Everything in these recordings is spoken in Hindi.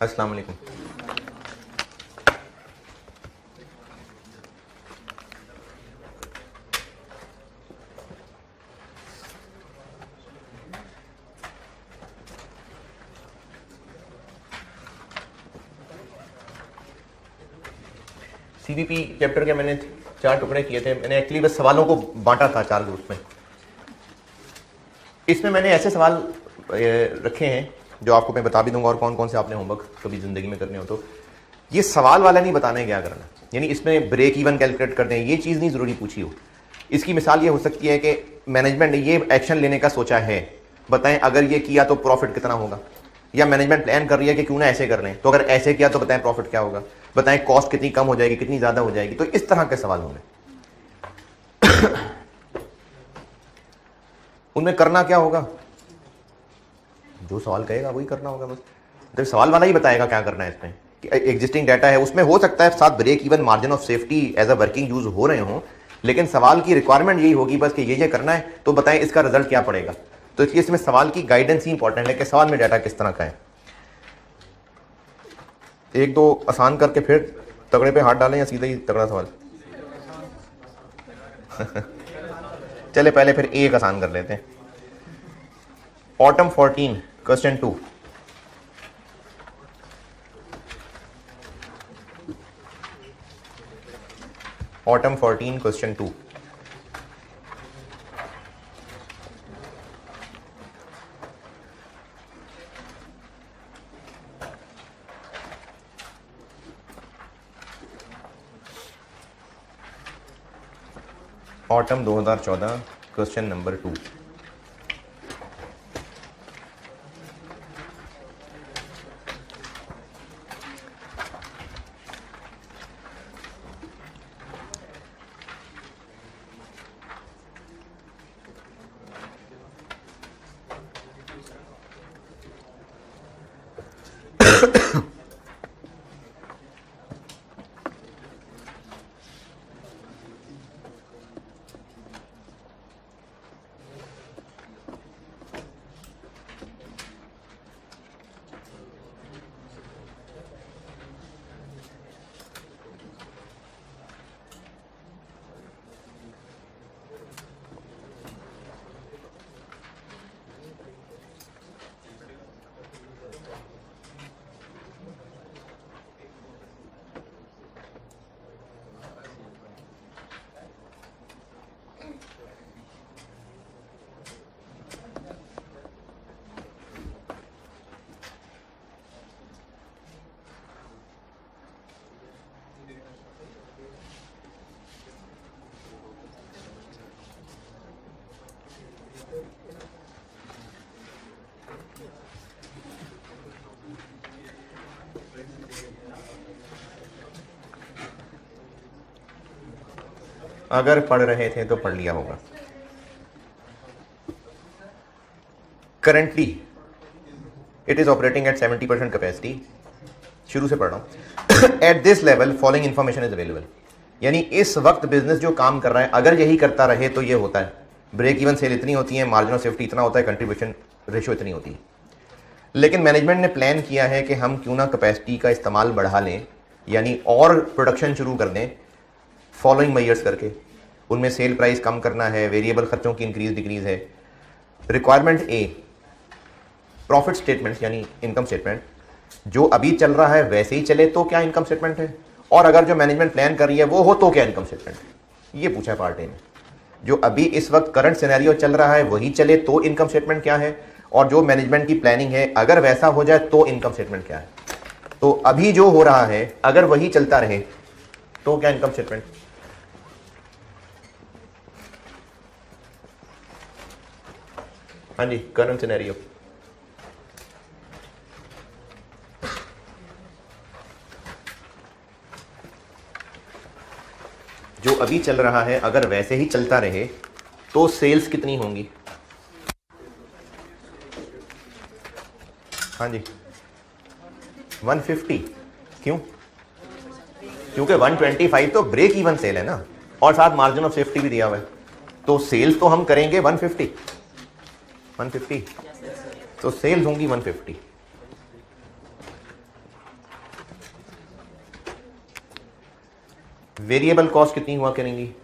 अस्सलाम वालेकुम। सीवीपी चैप्टर के मैंने 4 टुकड़े किए थे। मैंने एक्चुअली बस सवालों को बांटा था 4 ग्रुप में। इसमें मैंने ऐसे सवाल रखे हैं जो आपको मैं बता भी दूंगा, और कौन कौन से आपने होमवर्क कभी जिंदगी में करने हो तो ये सवाल वाला नहीं बताना है क्या करना, यानी इसमें ब्रेक इवन कैलकुलेट कर दें, ये चीज़ नहीं ज़रूरी पूछी हो। इसकी मिसाल ये हो सकती है कि मैनेजमेंट ने ये एक्शन लेने का सोचा है, बताएं अगर ये किया तो प्रॉफिट कितना होगा, या मैनेजमेंट प्लान कर रही है कि क्यों ना ऐसे कर लें, तो अगर ऐसे किया तो बताएं प्रॉफिट क्या होगा, बताएं कॉस्ट कितनी कम हो जाएगी, कितनी ज़्यादा हो जाएगी। तो इस तरह के सवाल होंगे। उनमें करना क्या होगा, जो सवाल कहेगा वही करना होगा बस। तो सवाल वाला ही बताएगा क्या करना है। इसमें एग्जिस्टिंग डाटा है, उसमें हो सकता है साथ break even margin of safety as a working use हो रहे हों, लेकिन सवाल की रिक्वायरमेंट यही होगी बस कि ये करना है, तो बताएं इसका रिजल्ट क्या पड़ेगा। तो इसलिए इसमें सवाल की गाइडेंस ही इंपॉर्टेंट है कि सवाल में डाटा किस तरह का है। एक दो आसान करके फिर तगड़े पे हाथ डालें या सीधा ही तगड़ा सवाल। चले पहले फिर एक आसान कर लेते हैं। Autumn 14 question 2। Autumn 14 question 2। Autumn 2014 question number 2। अगर पढ़ रहे थे तो पढ़ लिया होगा। Currently it is operating eight 70% capacity. शुरू से पढ़ रहा हूं। At this level following information is available, यानी इस वक्त बिजनेस जो काम कर रहा है अगर यही करता रहे तो ये होता है। ब्रेक इवन सेल इतनी होती है, मार्जिन ऑफ सेफ्टी इतना होता है, कंट्रीब्यूशन रेशियो इतनी होती है। लेकिन मैनेजमेंट ने प्लान किया है कि हम क्यों ना कैपेसिटी का इस्तेमाल बढ़ा लें, यानी और प्रोडक्शन शुरू कर दें फॉलोइंग मेजर्स करके। उनमें सेल प्राइस कम करना है, वेरिएबल खर्चों की इंक्रीज डिक्रीज है। रिक्वायरमेंट ए, प्रॉफिट स्टेटमेंट यानी इनकम स्टेटमेंट जो अभी चल रहा है वैसे ही चले तो क्या इनकम स्टेटमेंट है, और अगर जो मैनेजमेंट प्लान कर रही है वो हो तो क्या इनकम स्टेटमेंट है। ये पूछा है पार्ट ए में। जो अभी इस वक्त करंट सिनेरियो चल रहा है वही चले तो इनकम स्टेटमेंट क्या है, और जो मैनेजमेंट की प्लानिंग है अगर वैसा हो जाए तो इनकम स्टेटमेंट क्या है। तो अभी जो हो रहा है अगर वही चलता रहे तो क्या इनकम स्टेटमेंट। हाँ जी, करंट सिनेरियो। जो अभी चल रहा है अगर वैसे ही चलता रहे तो सेल्स कितनी होंगी। हाँ जी 150। क्यों? क्योंकि 125 तो ब्रेक इवन सेल है ना, और साथ मार्जिन ऑफ सेफ्टी भी दिया हुआ है, तो सेल्स तो हम करेंगे 150। तो सेल्स होंगी 150। वेरिएबल कॉस्ट कितनी हुआ करेंगी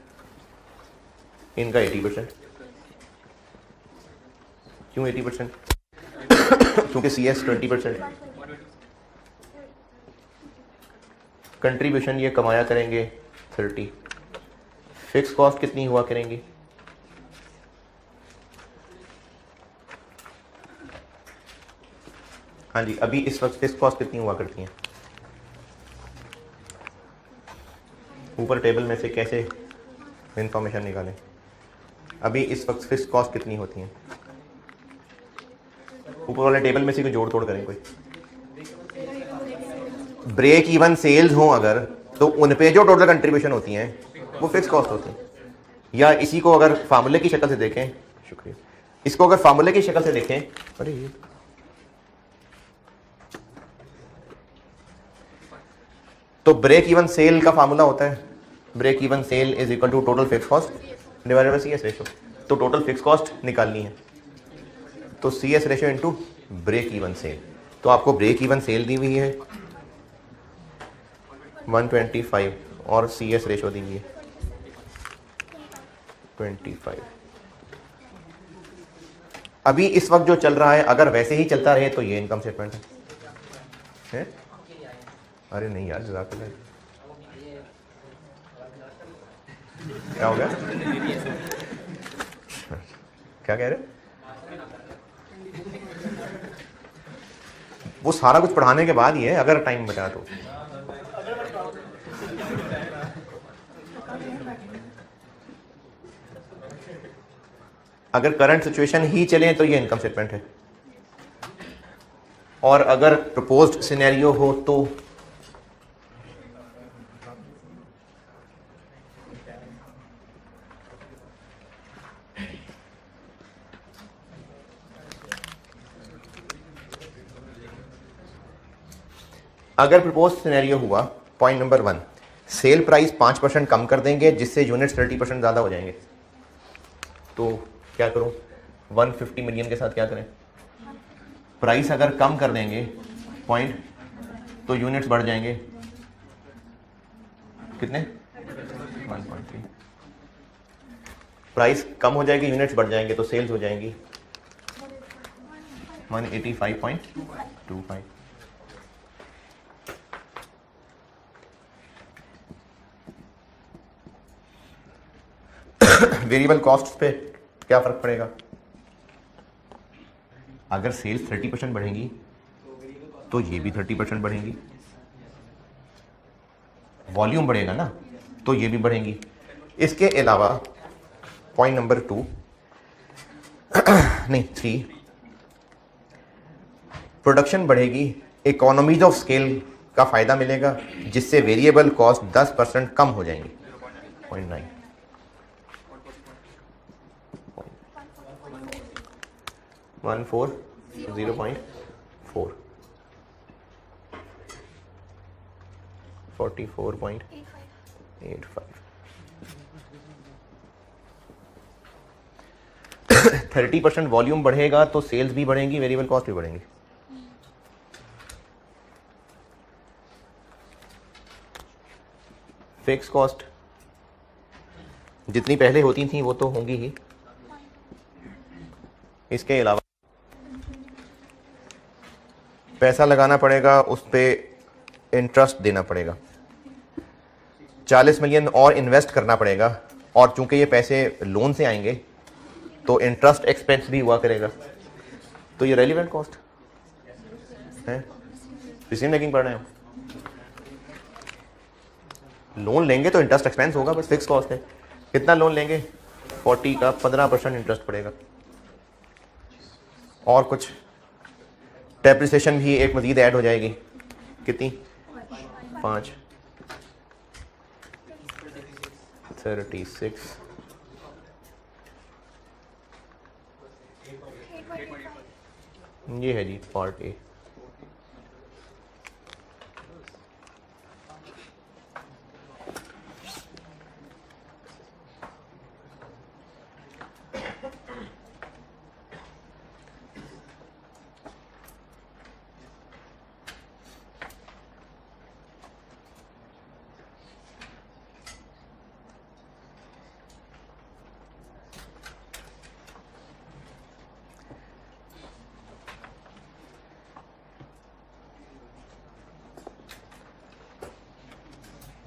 इनका? 80%। क्यों 80%? क्योंकि CS 20%। कंट्रीब्यूशन ये कमाया करेंगे 30। फिक्स कॉस्ट कितनी हुआ करेंगी? हाँ जी, अभी इस वक्त फिक्स कॉस्ट कितनी हुआ करती हैं? ऊपर टेबल में से कैसे इंफॉर्मेशन निकालें? अभी इस वक्त फिक्स कॉस्ट कितनी होती हैं? ऊपर वाले टेबल में से कोई जोड़ तोड़ करें कोई। ब्रेक इवन सेल्स हो अगर, तो उन पे जो टोटल कंट्रीब्यूशन होती हैं वो फिक्स कॉस्ट होती है। या इसी को अगर फार्मूले की शक्ल से देखें, शुक्रिया, इसको अगर फार्मूले की शक्ल से देखें, अरे ये तो ब्रेक इवन सेल का फार्मूला होता है break even sale is equal to total fix cost divided by CS ratio. तो टोटल फिक्स कॉस्ट निकालनी है तो CS ratio into break even sale. तो आपको ब्रेक इवन सेल दी हुई है 125 और CS रेशियो दी हुई है 25। अभी इस वक्त जो चल रहा है अगर वैसे ही चलता रहे तो ये इनकम स्टेटमेंट है? अरे नहीं यार, जज़ाकल्लाह। क्या हो गया? क्या कह रहे? वो सारा कुछ पढ़ाने के बाद ही है, अगर टाइम बचा तो। अगर करंट सिचुएशन ही चले तो ये इनकम स्टेटमेंट है, और अगर प्रपोज्ड सिनेरियो हो तो अगर प्रपोज सिनेरियो हुआ, पॉइंट नंबर 1, सेल प्राइस 5% कम कर देंगे जिससे यूनिट्स 30% ज़्यादा हो जाएंगे, तो क्या करूं? 150 मिलियन के साथ क्या करें? प्राइस अगर कम कर देंगे पॉइंट तो यूनिट्स बढ़ जाएंगे कितने? 1.3। प्राइस कम हो जाएगी, यूनिट्स बढ़ जाएंगे तो सेल्स हो जाएंगी 185.25। वेरिएबल कॉस्ट पे क्या फर्क पड़ेगा? अगर सेल्स 30% बढ़ेंगी तो ये भी 30% बढ़ेंगी, वॉल्यूम बढ़ेगा ना तो ये भी बढ़ेंगी। इसके अलावा पॉइंट नंबर 2 नहीं 3, प्रोडक्शन बढ़ेगी, इकोनॉमीज ऑफ स्केल का फायदा मिलेगा जिससे वेरिएबल कॉस्ट 10% कम हो जाएंगी 0.9। 0.4 44.85। 30% वॉल्यूम बढ़ेगा तो सेल्स भी बढ़ेंगी, वेरिएबल कॉस्ट भी बढ़ेंगी। फिक्स कॉस्ट जितनी पहले होती थी वो तो होंगी ही, इसके अलावा पैसा लगाना पड़ेगा, उस पर इंटरेस्ट देना पड़ेगा, 40 मिलियन और इन्वेस्ट करना पड़ेगा, और चूंकि ये पैसे लोन से आएंगे तो इंटरेस्ट एक्सपेंस भी हुआ करेगा, तो ये रेलिवेंट कॉस्ट है। डिसीजन मेकिंग पढ़ रहे हैं, लोन लेंगे तो इंटरेस्ट एक्सपेंस होगा, बस फिक्स कॉस्ट है। कितना लोन लेंगे? 40 का 15% इंटरेस्ट पड़ेगा, और कुछ डेप्रिसिएशन भी एक मजीद ऐड हो जाएगी, कितनी? 5 36 ये है जी पार्ट ए।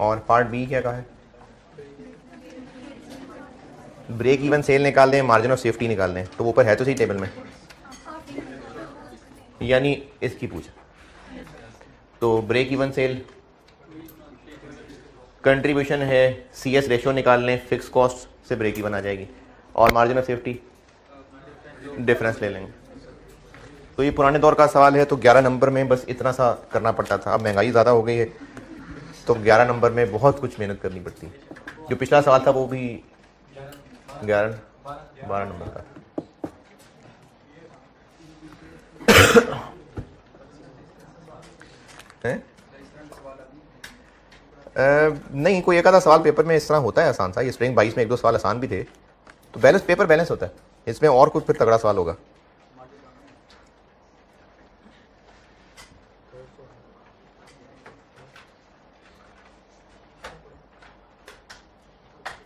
और पार्ट बी क्या कहा है? ब्रेक इवन सेल निकाल दें, मार्जिन ऑफ सेफ्टी निकाल दें, तो वो ऊपर है तो सही टेबल में, यानी इसकी पूछ। तो ब्रेक इवन सेल कंट्रीब्यूशन है, CS रेशियो निकाल लें, फिक्स कॉस्ट से ब्रेक इवन आ जाएगी, और मार्जिन ऑफ सेफ्टी डिफरेंस ले लेंगे। तो ये पुराने दौर का सवाल है, तो 11 नंबर में बस इतना सा करना पड़ता था। अब महंगाई ज़्यादा हो गई है तो 11 नंबर में बहुत कुछ मेहनत करनी पड़ती है। जो पिछला सवाल था वो भी 12 नंबर का। नहीं, कोई एक आधा सवाल पेपर में इस तरह होता है आसान सा। ये स्प्रिंग 22 में एक दो सवाल आसान भी थे, तो बैलेंस पेपर बैलेंस होता है, इसमें और कुछ फिर तगड़ा सवाल होगा।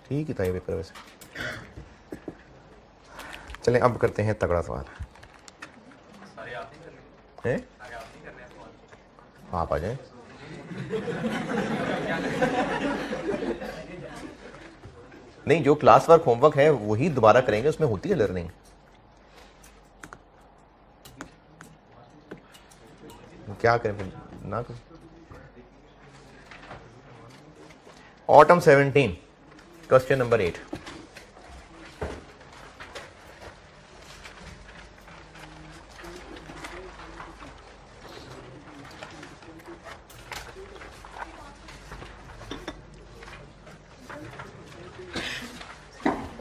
ठीक ही था ये पेपर वैसे। चलें अब करते हैं तगड़ा सवाल। हैं? आप आ जाएं। नहीं, जो क्लास वर्क होमवर्क है वही दोबारा करेंगे, उसमें होती है लर्निंग। क्या करें फिर, ना करें। Autumn 17 question number 8।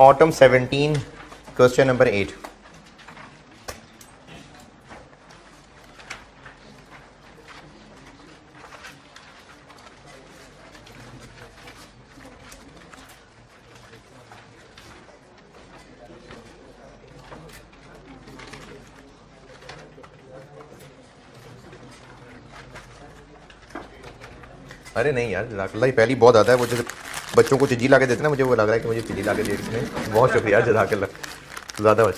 Autumn 17 question number 8। अरे नहीं यार, जज़ाकल्लाह पहली बहुत ज़्यादा है। वो जो बच्चों को चिज्जी ला के देते ना, मुझे वो लग रहा है कि मुझे चिज्जी ला के दे इसने। बहुत शुक्रिया, जज़ाकल्लाह। ज़्यादा बच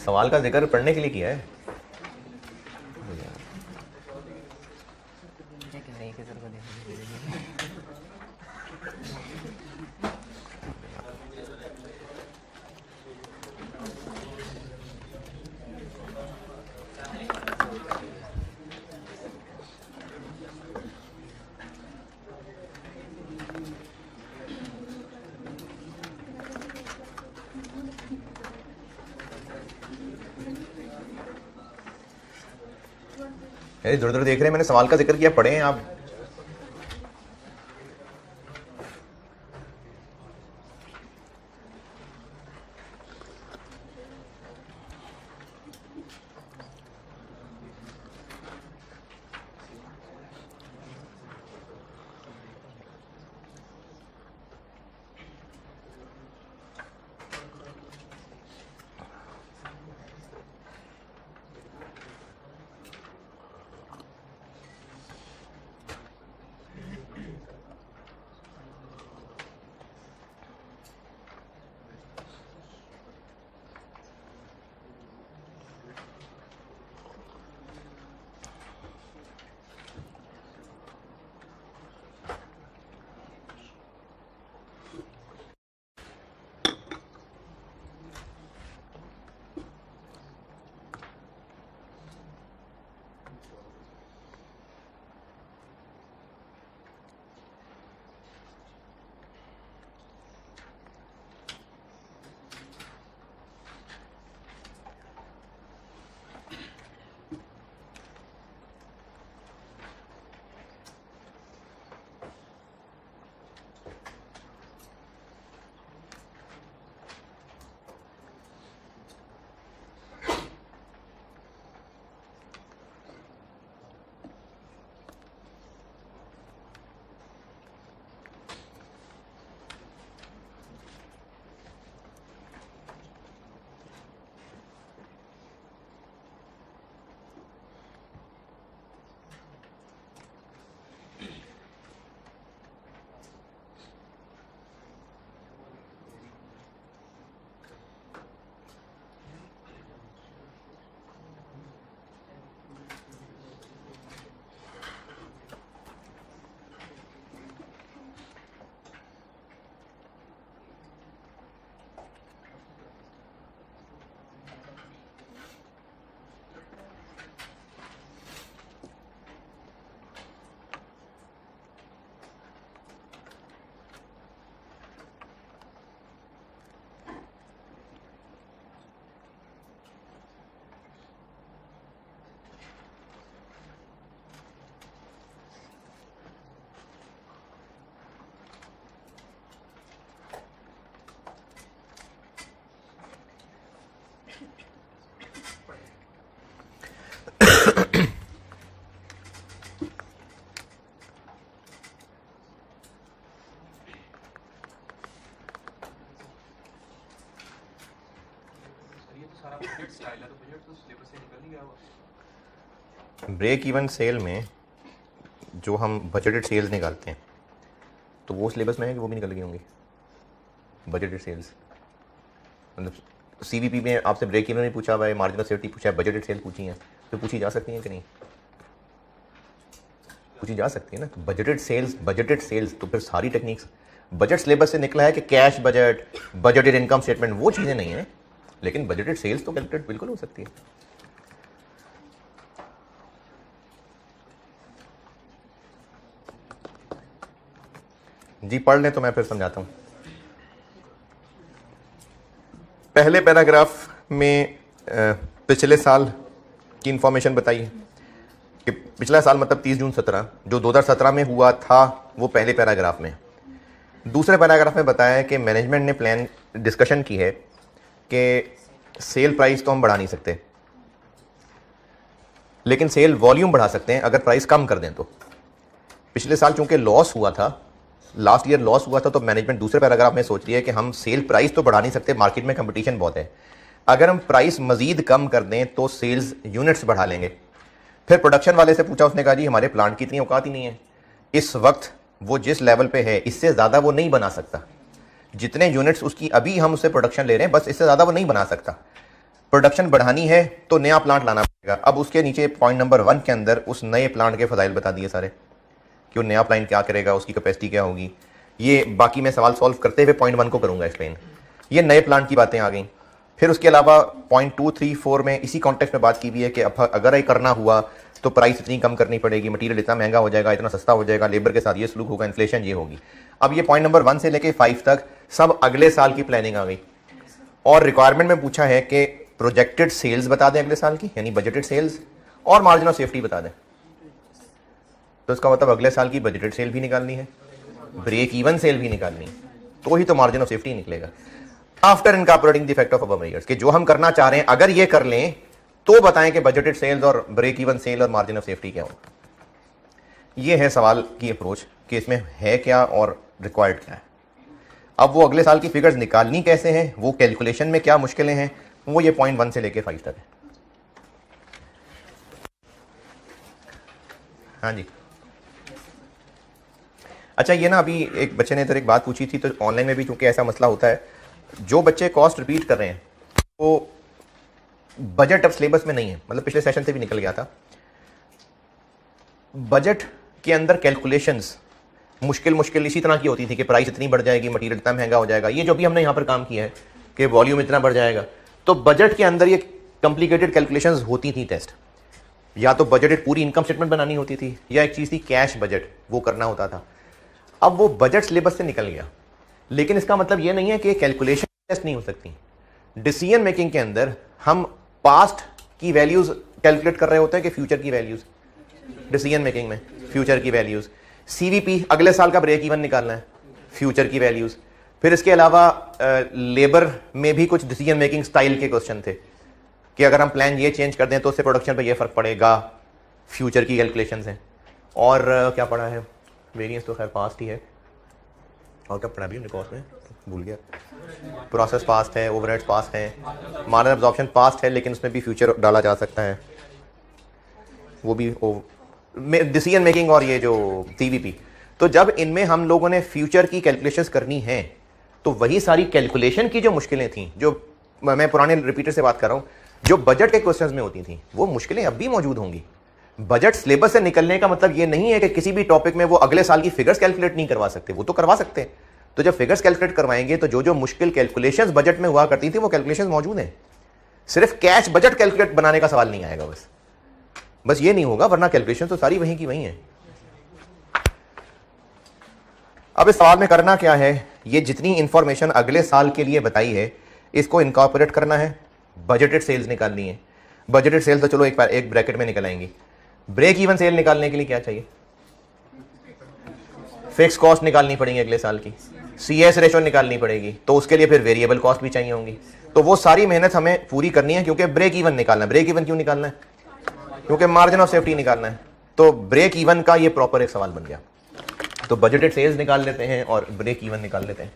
सवाल का जिक्र पढ़ने के लिए किया है। इधर उधर देख रहे हैं, मैंने सवाल का जिक्र किया, पढ़े हैं आप। ब्रेक इवन सेल में जो हम बजटेड सेल्स निकालते हैं तो वो सिलेबस में है कि वो भी निकल गई होंगी बजटेड सेल्स? मतलब सीवीपी में आपसे ब्रेक इवन में पूछा हुआ है, मार्जिनल सेफ्टी पूछा है, बजटेड सेल पूछी है, तो पूछी जा सकती है कि नहीं? पूछी जा सकती है ना। तो बजटेड सेल्स तो फिर सारी टेक्निक्स बजट सिलेबस से निकला है कि cash budget, budgeted income statement, वो चीज़ें नहीं है, लेकिन बजटेड सेल्स तो कैलकुलेट बिल्कुल हो सकती है। जी पढ़ लें तो मैं फिर समझाता हूँ। पहले पैराग्राफ में पिछले साल की इंफॉर्मेशन बताई है कि पिछला साल मतलब 30 जून 17 जो 2017 में हुआ था वो पहले पैराग्राफ में। दूसरे पैराग्राफ में बताया है कि मैनेजमेंट ने प्लान डिस्कशन की है कि सेल प्राइस तो हम बढ़ा नहीं सकते, लेकिन सेल वॉल्यूम बढ़ा सकते हैं अगर प्राइस कम कर दें तो। पिछले साल चूंकि लॉस हुआ था, लास्ट ईयर लॉस हुआ था, तो मैनेजमेंट दूसरे पैराग्राफ में सोच रही है कि हम सेल प्राइस तो बढ़ा नहीं सकते, मार्केट में कंपटीशन बहुत है, अगर हम प्राइस मजीद कम कर दें तो सेल्स यूनिट्स बढ़ा लेंगे। फिर प्रोडक्शन वाले से पूछा, उसने कहा जी हमारे प्लांट की इतनी औकात ही नहीं है, इस वक्त वो जिस लेवल पे है इससे ज़्यादा वो नहीं बना सकता, जितने यूनिट्स उसकी अभी हम उससे प्रोडक्शन ले रहे हैं बस इससे ज़्यादा वो नहीं बना सकता, प्रोडक्शन बढ़ानी है तो नया प्लांट लाना पड़ेगा। अब उसके नीचे पॉइंट नंबर 1 के अंदर उस नए प्लांट के फ़ज़ाइल बता दिए सारे कि वो नया प्लांट क्या करेगा, उसकी कैपेसिटी क्या होगी। ये बाकी मैं सवाल सॉल्व करते हुए पॉइंट 1 को करूँगा एक्सप्लेन। ये नए प्लांट की बातें आ गई। फिर उसके अलावा पॉइंट 2, 3, 4 में इसी कॉन्टेक्स्ट में बात की भी है कि अगर ये करना हुआ तो प्राइस इतनी कम करनी पड़ेगी, मटीरियल इतना महंगा हो जाएगा, इतना सस्ता हो जाएगा, लेबर के साथ ये सलूक होगा, इन्फ्लेशन ये होगी। अब ये पॉइंट नंबर 1 से लेके 5 तक सब अगले साल की प्लानिंग आ गई। और रिक्वायरमेंट में पूछा है कि प्रोजेक्टेड सेल्स बता दें अगले साल की, यानी बजटेड सेल्स, और मार्जिन ऑफ सेफ्टी बता दें। तो इसका मतलब अगले साल की बजटेड सेल भी निकालनी है, ब्रेक इवन सेल भी निकालनी है, तो ही तो मार्जिन ऑफ सेफ्टी निकलेगा। After incorporating the effect of above measures, कि जो हम करना चाह रहे हैं अगर ये कर लें तो बताएं कि बजटेड सेल्स और ब्रेक इवन सेल और मार्जिन ऑफ सेफ्टी क्या हो। ये है सवाल की अप्रोच कि इसमें है क्या और रिक्वायर्ड क्या है। अब वो अगले साल की फिगर्स निकालनी कैसे हैं, वो कैलकुलेशन में क्या मुश्किलें हैं, वो ये पॉइंट 1 से लेके 5 तक है। हाँ जी, अच्छा ये ना अभी एक बच्चे ने इधर एक बात पूछी थी, तो ऑनलाइन में भी चूंकि ऐसा मसला होता है, जो बच्चे कॉस्ट रिपीट कर रहे हैं वो बजट अब सिलेबस में नहीं है, मतलब पिछले सेशन से भी निकल गया था। बजट के अंदर कैलकुलेशंस मुश्किल इसी तरह की होती थी कि प्राइस इतनी बढ़ जाएगी, मटीरियल इतना महंगा हो जाएगा, ये जो भी हमने यहाँ पर काम किया है कि वॉल्यूम इतना बढ़ जाएगा। तो बजट के अंदर ये कॉम्प्लिकेटेड कैलकुलेशंस होती थी टेस्ट, या तो बजटेड पूरी इनकम स्टेटमेंट बनानी होती थी, या एक चीज़ थी कैश बजट, वो करना होता था। अब वो बजट सिलेबस से निकल गया, लेकिन इसका मतलब ये नहीं है कि कैलकुलेशन टेस्ट नहीं हो सकती। डिसीजन मेकिंग के अंदर हम पास्ट की वैल्यूज कैलकुलेट कर रहे होते हैं कि फ्यूचर की वैल्यूज, डिसीजन मेकिंग में फ्यूचर की वैल्यूज। सीवीपी अगले साल का ब्रेक इवन निकालना है, फ्यूचर की वैल्यूज। फिर इसके अलावा लेबर में भी कुछ डिसीजन मेकिंग स्टाइल के क्वेश्चन थे कि अगर हम प्लान ये चेंज कर दें तो उससे प्रोडक्शन पर ये फर्क पड़ेगा, फ्यूचर की कैलकुलेशन है। और क्या पढ़ा है, वेरिएंस तो खैर पास्ट ही है, और क्या पढ़ा भी हमने कॉस्ट में भूल गया। प्रोसेस पास्ट है, ओवरहेड्स पास्ट है, मार्जिन एब्जॉर्प्शन पास्ट है, लेकिन उसमें भी फ्यूचर डाला जा सकता है, वो भी डिसीजन मेकिंग और ये जो सीवीपी। तो जब इनमें हम लोगों ने फ्यूचर की कैलकुलेशंस करनी है तो वही सारी कैलकुलेशन की जो मुश्किलें थी, जो मैं पुराने रिपीटर से बात कर रहा हूँ, जो बजट के क्वेश्चंस में होती थी, वो मुश्किलें अब भी मौजूद होंगी। बजट सिलेबस से निकलने का मतलब ये नहीं है कि किसी भी टॉपिक में वो अगले साल की फिगर्स कैलकुलेट नहीं करवा सकते, वो तो करवा सकते हैं। तो जब फिगर्स कैलकुलेट करवाएंगे तो जो जो मुश्किल कैलकुलेशंस बजट में हुआ करती थी वो कैलकुलेशंस मौजूद हैं। सिर्फ कैश बजट कैलकुलेट बनाने का सवाल नहीं आएगा, बस ये नहीं होगा, वरना कैलकुलेशन तो सारी वहीं की वहीं है। अब इस सवाल में करना क्या है, ये जितनी इंफॉर्मेशन अगले साल के लिए बताई है इसको इनकॉर्पोरेट करना है, बजटेड सेल्स निकालनी है। बजटेड सेल्स तो चलो एक ब्रैकेट में निकल आएंगी। ब्रेक इवन सेल निकालने के लिए क्या चाहिए, फिक्स कॉस्ट निकालनी पड़ेगी अगले साल की, सीएस रेशो निकालनी पड़ेगी, तो उसके लिए फिर वेरिएबल कॉस्ट भी चाहिए होंगी। तो वो सारी मेहनत हमें पूरी करनी है, क्योंकि ब्रेक इवन निकालना है। ब्रेक इवन क्यों निकालना है, क्योंकि मार्जिन ऑफ सेफ्टी निकालना है। तो ब्रेक इवन का ये प्रॉपर एक सवाल बन गया। तो बजटेड सेल्स निकाल लेते हैं और ब्रेक इवन निकाल लेते हैं।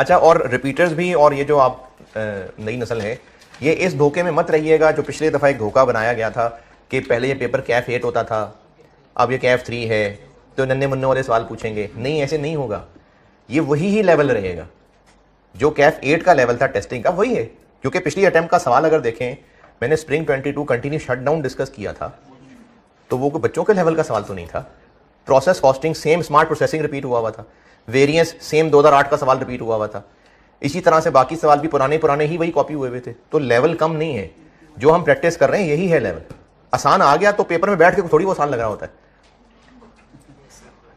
अच्छा, और रिपीटर्स भी, और ये जो आप नई नस्ल है, ये इस धोखे में मत रहिएगा जो पिछले दफ़ा एक धोखा बनाया गया था कि पहले ये पेपर कैफ 8 होता था, अब ये कैफ 3 है, तो नन्हे मुन्ने वाले सवाल पूछेंगे। नहीं, ऐसे नहीं होगा, ये वही ही लेवल रहेगा जो कैफ 8 का लेवल था टेस्टिंग का, वही है। क्योंकि पिछली अटेम्प्ट का सवाल अगर देखें, मैंने स्प्रिंग 22 कंटिन्यू शटडाउन डिस्कस किया था, तो वो बच्चों के लेवल का सवाल तो नहीं था। Process costing same, smart processing repeat हुआ था, वेरिएंस सेम 2008 का सवाल रिपीट हुआ था, इसी तरह से बाकी सवाल भी पुराने ही वही कॉपी हुए थे। तो लेवल कम नहीं है, जो हम प्रैक्टिस कर रहे हैं यही है लेवल। आसान आ गया तो पेपर में बैठ के थोड़ी वो आसान लग रहा होता है।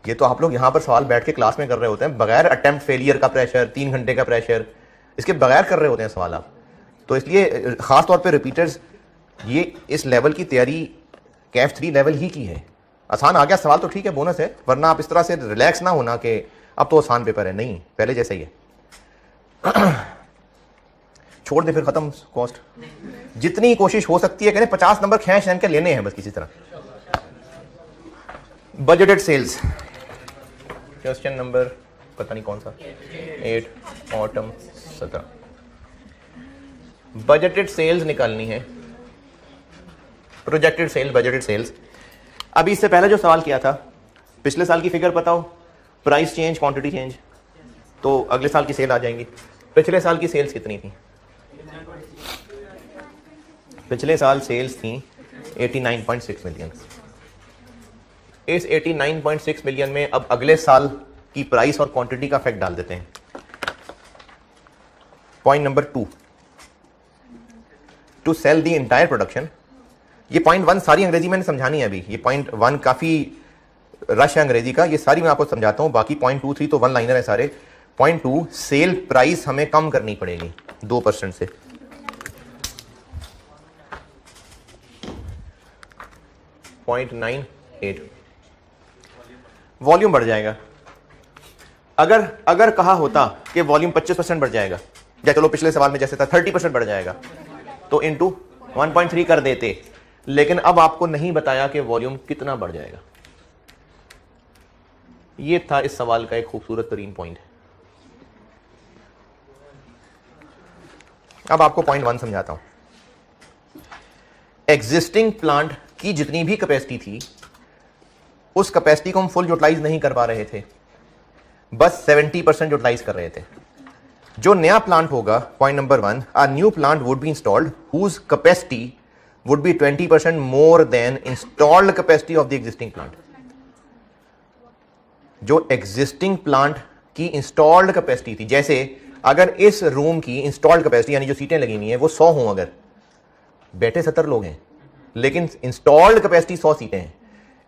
ये तो आप लोग यहाँ पर सवाल बैठ के क्लास में कर रहे होते हैं, बगैर अटेम्प्ट फेलियर का प्रेशर, 3 घंटे का प्रेशर, इसके बगैर कर रहे होते हैं सवाल आप। तो इसलिए खासतौर पर रिपीटर्स, ये इस लेवल की तैयारी कैफ 3 लेवल ही की है। आसान आ गया सवाल तो ठीक है, बोनस है, वरना आप इस तरह से रिलैक्स ना होना कि अब तो आसान पेपर है, नहीं, पहले जैसा ही है। छोड़ दे फिर, खत्म कॉस्ट। जितनी कोशिश हो सकती है, कहते 50 नंबर खींच के लेने हैं बस किसी तरह। बजटेड सेल्स, क्वेश्चन नंबर पता नहीं कौन सा, 8 ऑटम 17। बजटेड सेल्स निकालनी है, प्रोजेक्टेड सेल, बजटेड सेल्स। अभी इससे पहले जो सवाल किया था, पिछले साल की फिगर बताओ, प्राइस चेंज, क्वांटिटी चेंज, तो अगले साल की सेल आ जाएंगी। पिछले साल की सेल्स कितनी थी? पिछले साल सेल्स थी 89.6 मिलियन। इस 89.6 मिलियन में अब अगले साल की प्राइस और क्वांटिटी का फैक्ट डाल देते हैं। Point number 2, to sell the entire production. ये पॉइंट 1 सारी अंग्रेजी मैंने समझानी है अभी, ये पॉइंट 1 काफी रश है अंग्रेजी का, ये सारी मैं आपको समझाता हूं। बाकी पॉइंट 2, 3 तो 1 लाइनर है सारे। पॉइंट 2, सेल प्राइस हमें कम करनी पड़ेगी 2% से। पॉइंट 98, वॉल्यूम बढ़ जाएगा। अगर कहा होता कि वॉल्यूम 25% बढ़ जाएगा, या चलो पिछले सवाल में जैसे था 30% बढ़ जाएगा, तो इनटू 1.3 कर देते। लेकिन अब आपको नहीं बताया कि वॉल्यूम कितना बढ़ जाएगा। ये था इस सवाल का एक खूबसूरत तरीन पॉइंट। अब आपको पॉइंट 1 समझाता हूं। एग्जिस्टिंग प्लांट की जितनी भी कैपेसिटी थी, उस कैपेसिटी को हम फुल यूटिलाइज नहीं कर पा रहे थे, बस 70% यूटिलाइज कर रहे थे। जो नया प्लांट होगा, point number 1, a new plant would be installed whose capacity would be 20% more than installed capacity of the existing plant। जो existing plant की installed capacity थी, जैसे अगर इस रूम की installed capacity यानी जो सीटें लगी हुई हैं वो 100 हों, अगर बैठे 70 लोग हैं लेकिन installed capacity 100 सीटें हैं,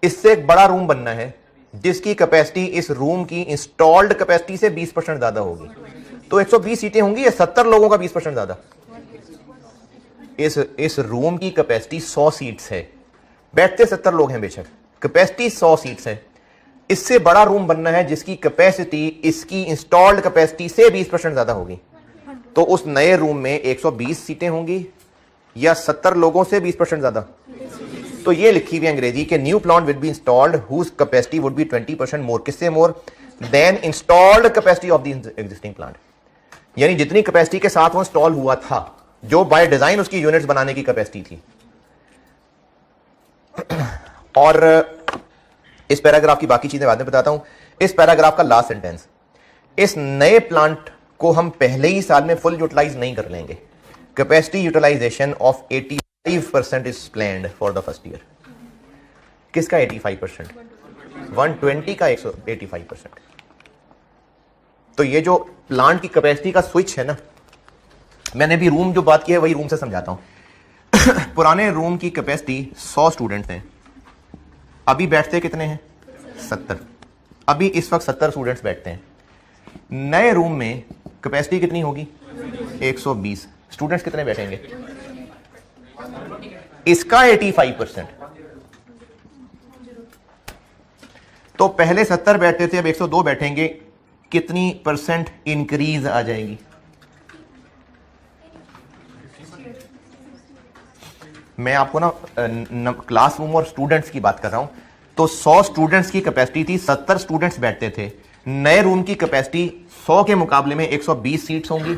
इससे एक बड़ा रूम बनना है जिसकी कैपेसिटी इस रूम की installed capacity से 20% ज्यादा होगी। तो 120 सीटें होंगी या 70 लोगों का 20% ज्यादा। इस रूम की कैपेसिटी 100 सीट्स है, बैठते 70 लोग हैं बेशक, कैपेसिटी 100 सीट्स है। इससे बड़ा रूम बनना है जिसकी कैपेसिटी इसकी इंस्टॉल्ड कैपेसिटी से 20% ज्यादा होगी। तो उस नए रूम में 120 सीटें होंगी या 70 लोगों से 20% ज्यादा। तो ये लिखी हुई अंग्रेजी के new plant will be installed whose capacity would be 20% more. किससे more? Than installed capacity of the existing plant. यानी जितनी कैपेसिटी के साथ वो इंस्टॉल हुआ था, जो बाय डिजाइन उसकी यूनिट्स बनाने की कैपेसिटी थी। और इस पैराग्राफ की बाकी चीजें बाद में बताता हूं। इस पैराग्राफ का लास्ट सेंटेंस, इस नए प्लांट को हम पहले ही साल में फुल यूटिलाइज नहीं कर लेंगे। Capacity utilization of 85% is planned for the first year. किसका 85%? 120 का 85%। तो ये जो प्लांट की कैपेसिटी का स्विच है ना, मैंने भी रूम जो बात की है वही रूम से समझाता हूं। पुराने रूम की कैपेसिटी 100 स्टूडेंट्स हैं, अभी बैठते कितने हैं? 70। अभी इस वक्त 70 स्टूडेंट्स बैठते हैं। नए रूम में कैपेसिटी कितनी होगी? 120। स्टूडेंट्स कितने बैठेंगे? इसका 85%। तो पहले 70 बैठते थे, अब 102 बैठेंगे। कितनी परसेंट इंक्रीज आ जाएगी? मैं आपको ना क्लासरूम और स्टूडेंट्स की बात कर रहा हूं। तो 100 स्टूडेंट्स की कैपेसिटी थी, 70 स्टूडेंट्स बैठते थे। नए रूम की कैपेसिटी 100 के मुकाबले में 120 सीट्स होंगी।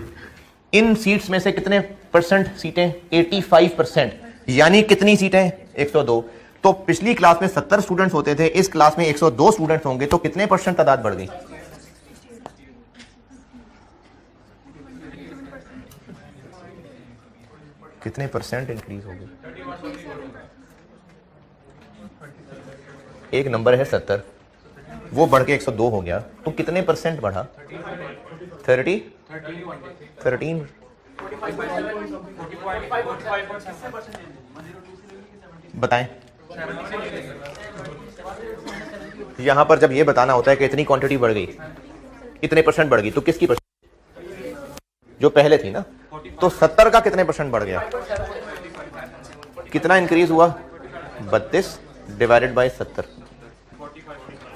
इन सीट्स में से कितने परसेंट सीटें? 85%, यानी कितनी सीटें? 102। तो पिछली क्लास में 70 स्टूडेंट्स होते थे, इस क्लास में 102 स्टूडेंट्स होंगे, तो कितने परसेंट तादाद बढ़ गई? कितने परसेंट इंक्रीज होगी? एक नंबर है 70, वो बढ़ के 102 हो गया, तो कितने परसेंट बढ़ा? 13। बताएं। यहां पर जब ये बताना होता है कि इतनी क्वांटिटी बढ़ गई, इतने परसेंट बढ़ गई, तो किसकी परसेंट? जो पहले थी ना। तो 70 का कितने परसेंट बढ़ गया? कितना इंक्रीज हुआ? 32 डिवाइडेड बाय 70,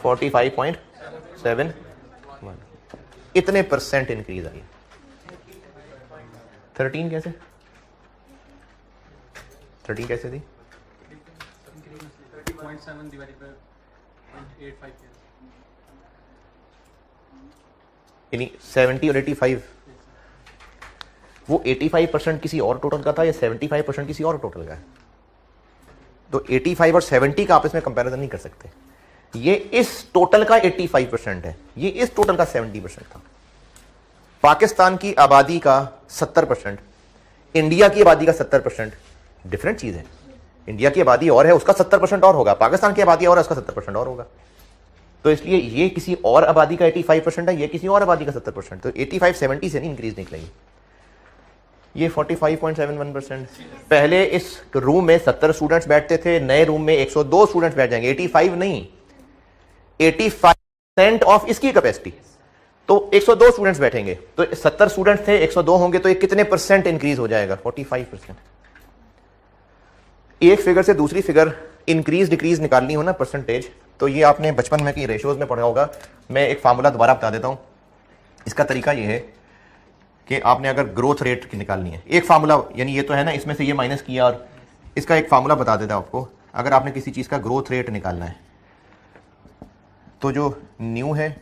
45.71। इतने परसेंट इंक्रीज आई। 13 कैसे? 13 कैसे थी? 30.7 divided by 0.85 यानी 70 और 85, वो 85% किसी और टोटल का था या 75% किसी और टोटल का है? तो 85 और 70 का आपस में कंपैरिजन नहीं कर सकते। ये इस टोटल का 85% है, ये इस टोटल का 70% था। पाकिस्तान की आबादी का 70%, इंडिया की आबादी का 70%, डिफरेंट चीज है। इंडिया की आबादी और है, उसका 70% और होगा, पाकिस्तान की आबादी और है, उसका 70% और होगा। तो इसलिए ये किसी और आबादी का 85% है, ये किसी और आबादी का 70%। तो 85-70 से नहीं इंक्रीज निकलेगी। ये 45.71%। पहले इस रूम में 70 स्टूडेंट्स बैठते थे, नए रूम में 102 स्टूडेंट्स बैठ जाएंगे। 85 नहीं, 85% ऑफ इसकी कैपेसिटी। तो 102 स्टूडेंट्स बैठेंगे, तो 70 स्टूडेंट्स थे, 102 होंगे, तो ये कितने परसेंट इंक्रीज हो जाएगा? 45%। एक फिगर से दूसरी फिगर इंक्रीज डिक्रीज निकालनी हो ना, परसेंटेज, तो ये आपने बचपन में की रेशियोज में पढ़ा होगा। मैं एक फार्मूला दोबारा बता देता हूं। इसका तरीका ये है कि आपने अगर ग्रोथ रेट की निकालनी है, एक फार्मूला, यानी ये तो है ना, इसमें से ये माइनस किया, और इसका एक फार्मूला बता देता हूं आपको। अगर आपने किसी चीज़ का ग्रोथ रेट निकालना है, तो जो न्यू है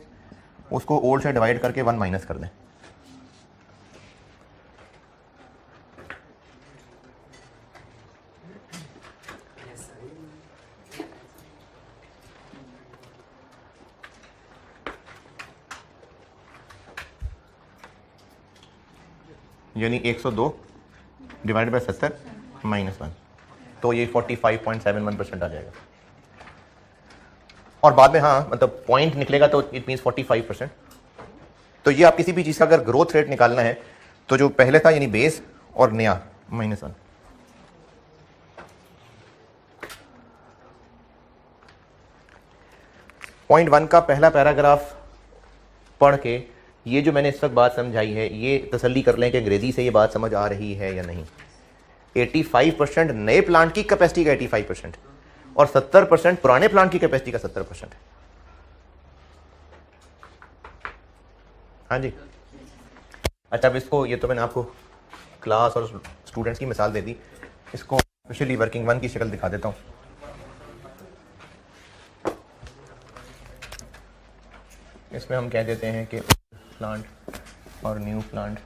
उसको ओल्ड से डिवाइड करके 1 माइनस कर दें। यानी 102 डिवाइड बाय 70 माइनस 1, तो ये 45.71% आ जाएगा। और बाद में हाँ, मतलब पॉइंट निकलेगा तो इट मीन्स 45%। तो ये आप किसी भी चीज़ का अगर ग्रोथ रेट निकालना है, तो जो पहले था यानी बेस और नया -1। पॉइंट 1 का पहला पैराग्राफ पढ़ के ये जो मैंने इस वक्त बात समझाई है, ये तसल्ली कर लें कि अंग्रेजी से ये बात समझ आ रही है या नहीं। 85% नए प्लांट की कैपेसिटी का 85% और 70% पुराने प्लांट की कैपेसिटी का 70%। हाँ जी। अच्छा, अब इसको, ये तो मैंने आपको क्लास और स्टूडेंट्स की मिसाल दे दी, इसको स्पेशली वर्किंग 1 की शक्ल दिखा देता हूँ। इसमें हम कह देते हैं कि प्लांट और न्यू प्लांट।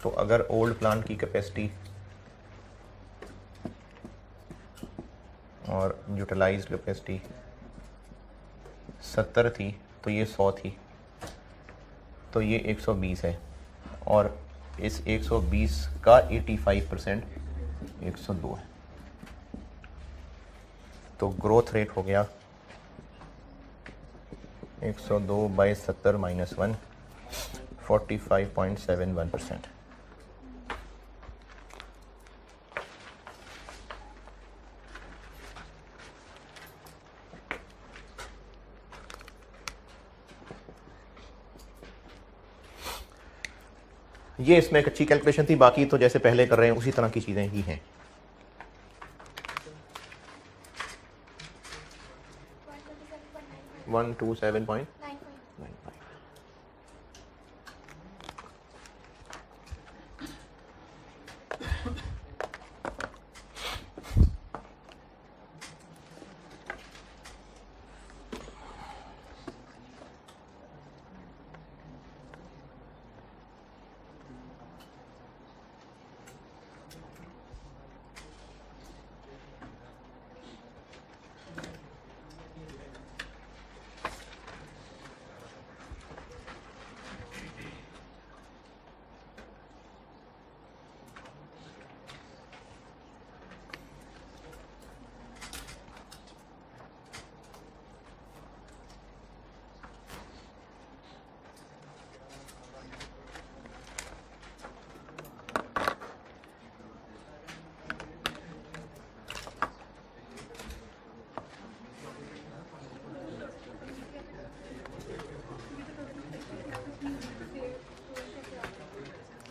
तो अगर ओल्ड प्लांट की कैपेसिटी और यूटिलाइज्ड कैपेसिटी 70 थी, तो ये 100 थी, तो ये 120 है, और इस 120 का 85% 102 है। तो ग्रोथ रेट हो गया 102 बाई 70 माइनस 1, 45.71%। ये इसमें एक अच्छी कैलकुलेशन थी, बाकी तो जैसे पहले कर रहे हैं उसी तरह की चीजें ही हैं। One two 7.95।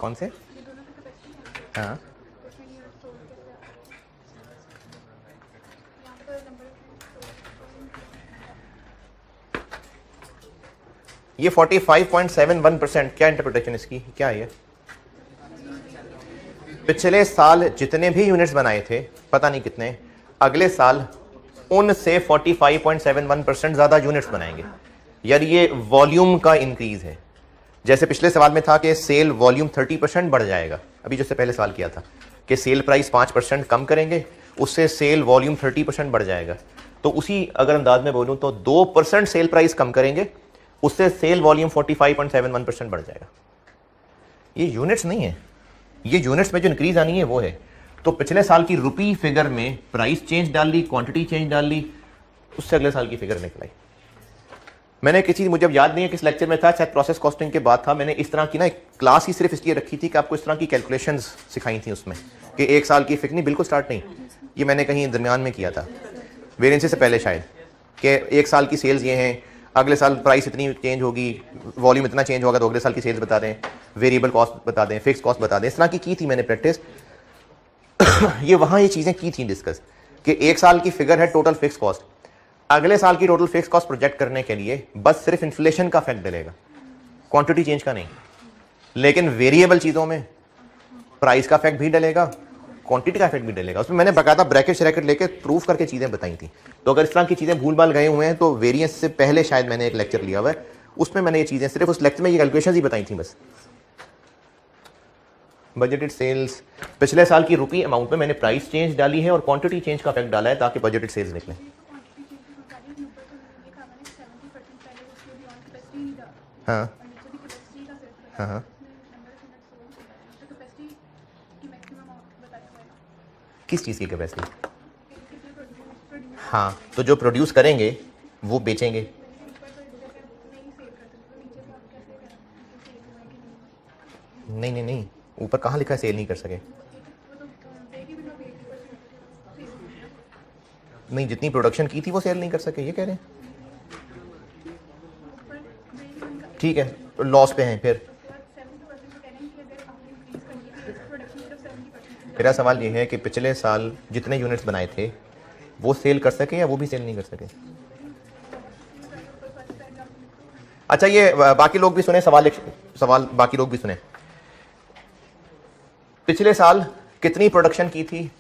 कौन से? हाँ, ये 45.71%, क्या इंटरप्रिटेशन इसकी, क्या है ये? पिछले साल जितने भी यूनिट्स बनाए थे, पता नहीं कितने, अगले साल उनसे 45.71% ज्यादा यूनिट्स बनाएंगे। यार ये वॉल्यूम का इंक्रीज है। जैसे पिछले सवाल में था कि सेल वॉल्यूम 30% बढ़ जाएगा, अभी जैसे पहले सवाल किया था कि सेल प्राइस 5% कम करेंगे, उससे सेल वॉल्यूम 30% बढ़ जाएगा। तो उसी अगर अंदाज में बोलूं तो 2% सेल प्राइस कम करेंगे, उससे सेल वॉल्यूम 45.71% बढ़ जाएगा। ये यूनिट्स नहीं है, ये यूनिट्स में जो इंक्रीज आनी है वो है। तो पिछले साल की रुपी फिगर में प्राइस चेंज डाल ली, क्वांटिटी चेंज डाल ली, उससे अगले साल की फिगर निकल आई। मैंने किसी, मुझे अब याद नहीं है किस लेक्चर में था, शायद प्रोसेस कॉस्टिंग के बाद था, मैंने इस तरह की ना एक क्लास ही सिर्फ इसलिए रखी थी कि आपको इस तरह की कैलकुलेशंस सिखाई थी उसमें, कि एक साल की फिक्र नहीं, बिल्कुल स्टार्ट नहीं, ये मैंने कहीं दरमियान में किया था वेरिएंसी से पहले शायद, कि एक साल की सेल्स ये हैं, अगले साल प्राइस इतनी चेंज होगी, वॉल्यूम इतना चेंज होगा, तो अगले साल की सेल्स बता दें, वेरिएबल कॉस्ट बता दें, फिक्स कॉस्ट बता दें, इस तरह की थी मैंने प्रैक्टिस। ये वहाँ ये चीज़ें की थी डिस्कस, कि एक साल की फिगर है टोटल फिक्स कॉस्ट, अगले साल की टोटल फिक्स कॉस्ट प्रोजेक्ट करने के लिए बस सिर्फ इन्फ्लेशन का इफेक्ट डलेगा, क्वांटिटी चेंज का नहीं। लेकिन वेरिएबल चीज़ों में प्राइस का इफेक्ट भी डलेगा, क्वांटिटी का इफेक्ट भी डलेगा। उसमें मैंने बकायदा ब्रैकेट लेके प्रूफ करके चीज़ें बताई थी। तो अगर इस तरह की चीज़ें भूल भाल गए हुए हैं तो वेरिएंस से पहले शायद मैंने एक लेक्चर लिया हुआ है, उसमें मैंने ये चीज़ें सिर्फ उस लेक्चर में ये कैलकुलेशन ही बताई थी बस। बजटेड सेल्स, पिछले साल की रुपी अमाउंट में मैंने प्राइस चेंज डाली है और क्वांटिटी चेंज का इफेक्ट डाला है ताकि बजटेड सेल्स निकले। हाँ हाँ हाँ, किस चीज़ की कैपेसिटी? हाँ, तो जो प्रोड्यूस करेंगे वो बेचेंगे। नहीं नहीं नहीं, ऊपर कहाँ लिखा है सेल नहीं कर सके? नहीं, जितनी प्रोडक्शन की थी वो सेल नहीं कर सके, ये कह रहे हैं? ठीक है, तो लॉस पे हैं फिर। मेरा सवाल ये है कि पिछले साल जितने यूनिट्स बनाए थे वो सेल कर सके या वो भी सेल नहीं कर सके? अच्छा, ये बाकी लोग भी सुने सवाल बाकी लोग भी सुने। पिछले साल कितनी प्रोडक्शन की थी?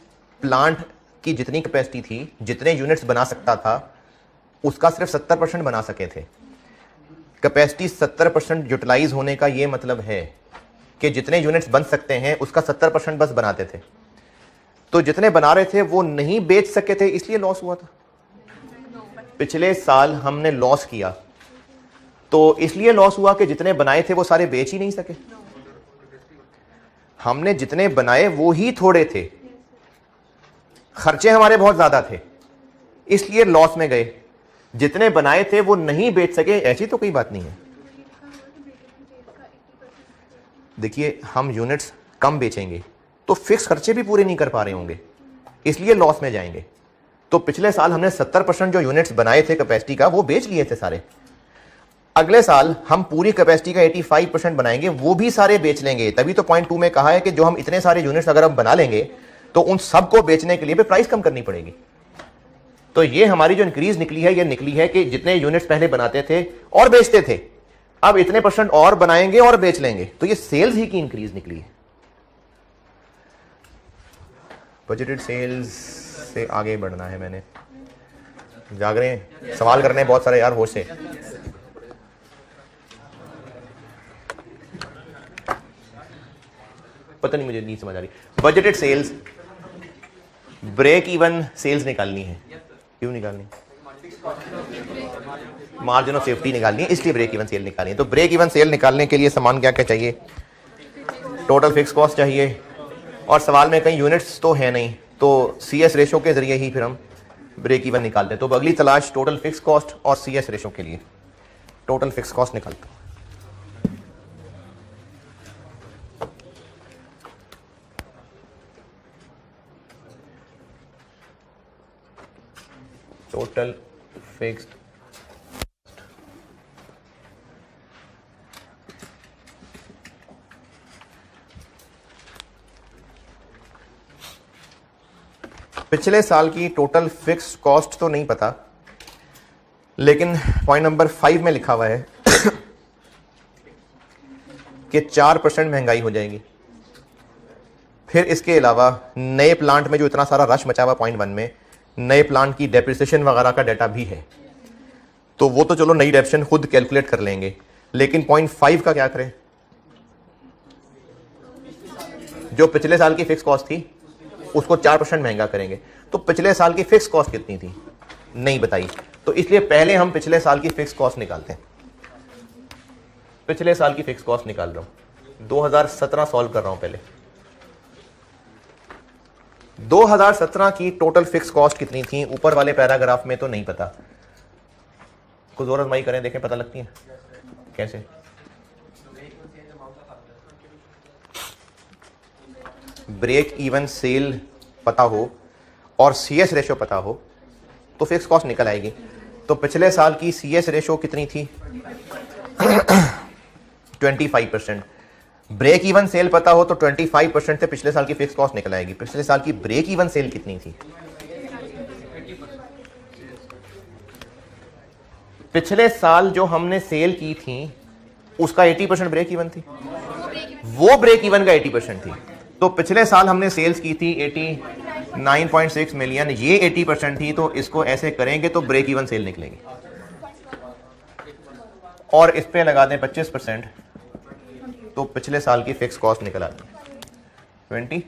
प्लांट की जितनी कैपेसिटी थी, जितने यूनिट्स बना सकता था, उसका सिर्फ 70% बना सके थे। कैपेसिटी 70% यूटिलाइज होने का ये मतलब है कि जितने यूनिट्स बन सकते हैं उसका 70% बस बनाते थे। तो जितने बना रहे थे वो नहीं बेच सके थे, इसलिए लॉस हुआ था। पिछले साल हमने लॉस किया, तो इसलिए लॉस हुआ कि जितने बनाए थे वो सारे बेच ही नहीं सके। हमने जितने बनाए वो ही थोड़े थे, खर्चे हमारे बहुत ज्यादा थे, इसलिए लॉस में गए। जितने बनाए थे वो नहीं बेच सके, ऐसी तो कोई बात नहीं है। देखिए, हम यूनिट्स कम बेचेंगे तो फिक्स खर्चे भी पूरे नहीं कर पा रहे होंगे, इसलिए लॉस में जाएंगे। तो पिछले साल हमने 70% जो यूनिट्स बनाए थे कैपेसिटी का वो बेच लिए थे सारे। अगले साल हम पूरी कैपेसिटी का 85% बनाएंगे, वो भी सारे बेच लेंगे। तभी तो पॉइंट 2 में कहा है कि जो हम इतने सारे यूनिट्स अगर हम बना लेंगे तो उन सबको बेचने के लिए भी प्राइस कम करनी पड़ेगी। तो ये हमारी जो इंक्रीज निकली है, ये निकली है कि जितने यूनिट्स पहले बनाते थे और बेचते थे, अब इतने % और बनाएंगे और बेच लेंगे, तो ये सेल्स ही की इंक्रीज निकली है। बजटेड सेल्स से आगे बढ़ना है, मैंने जाग रहे हैं, सवाल करने हैं बहुत सारे यार, होश से। पता नहीं, मुझे नहीं समझ आ रही। Budgeted sales, break even sales निकालनी है। क्यों निकालनी? मार्जिन ऑफ सेफ्टी निकालनी है, इसलिए ब्रेक इवन सेल निकालनी है। तो ब्रेक इवन सेल निकालने के लिए सामान क्या क्या चाहिए? टोटल फिक्स कॉस्ट चाहिए, और सवाल में कहीं यूनिट्स तो है नहीं, तो CS रेशो के जरिए ही फिर हम ब्रेक इवन निकालते हैं। तो अगली तलाश टोटल फिक्स कॉस्ट और CS रेशो के लिए। टोटल फिक्स कॉस्ट निकालते हैं। टोटल फिक्स्ड पिछले साल की टोटल फिक्स कॉस्ट तो नहीं पता, लेकिन पॉइंट नंबर 5 में लिखा हुआ है कि 4% महंगाई हो जाएगी। फिर इसके अलावा नए प्लांट में जो इतना सारा रश मचा हुआ पॉइंट 1 में, नए प्लांट की डेप्रिसिएशन वगैरह का डाटा भी है, तो वो तो चलो नई डेप्रिसिएशन खुद कैलकुलेट कर लेंगे, लेकिन पॉइंट 5 का क्या करें? जो पिछले साल की फिक्स कॉस्ट थी उसको 4% महंगा करेंगे, तो पिछले साल की फिक्स कॉस्ट कितनी थी? नहीं बताई। तो इसलिए पहले हम पिछले साल की फिक्स कॉस्ट निकालते हैं। पिछले साल की फिक्स कॉस्ट निकाल रहा हूं, 2017 सॉल्व कर रहा हूं। पहले 2017 की टोटल फिक्स कॉस्ट कितनी थी? ऊपर वाले पैराग्राफ में तो नहीं पता, कुछ और आजमाई करें, देखें पता लगती है कैसे। ब्रेक इवन सेल पता हो और CS रेशो पता हो तो फिक्स कॉस्ट निकल आएगी। तो पिछले साल की CS रेशो कितनी थी? 25%। ब्रेक इवन सेल पता हो तो 25% से पिछले साल की फिक्स कॉस्ट निकल आएगी। पिछले साल की ब्रेक इवन सेल कितनी थी? पिछले साल जो हमने सेल की थी उसका 80% ब्रेक इवन थी, वो ब्रेक इवन का 80% थी। तो पिछले साल हमने सेल्स की थी 89.6 मिलियन, ये 80% थी, तो इसको ऐसे करेंगे तो ब्रेक इवन सेल निकलेगी। और इस पे लगा दें 25%, तो पिछले साल की फिक्स कॉस्ट निकल आती है 28।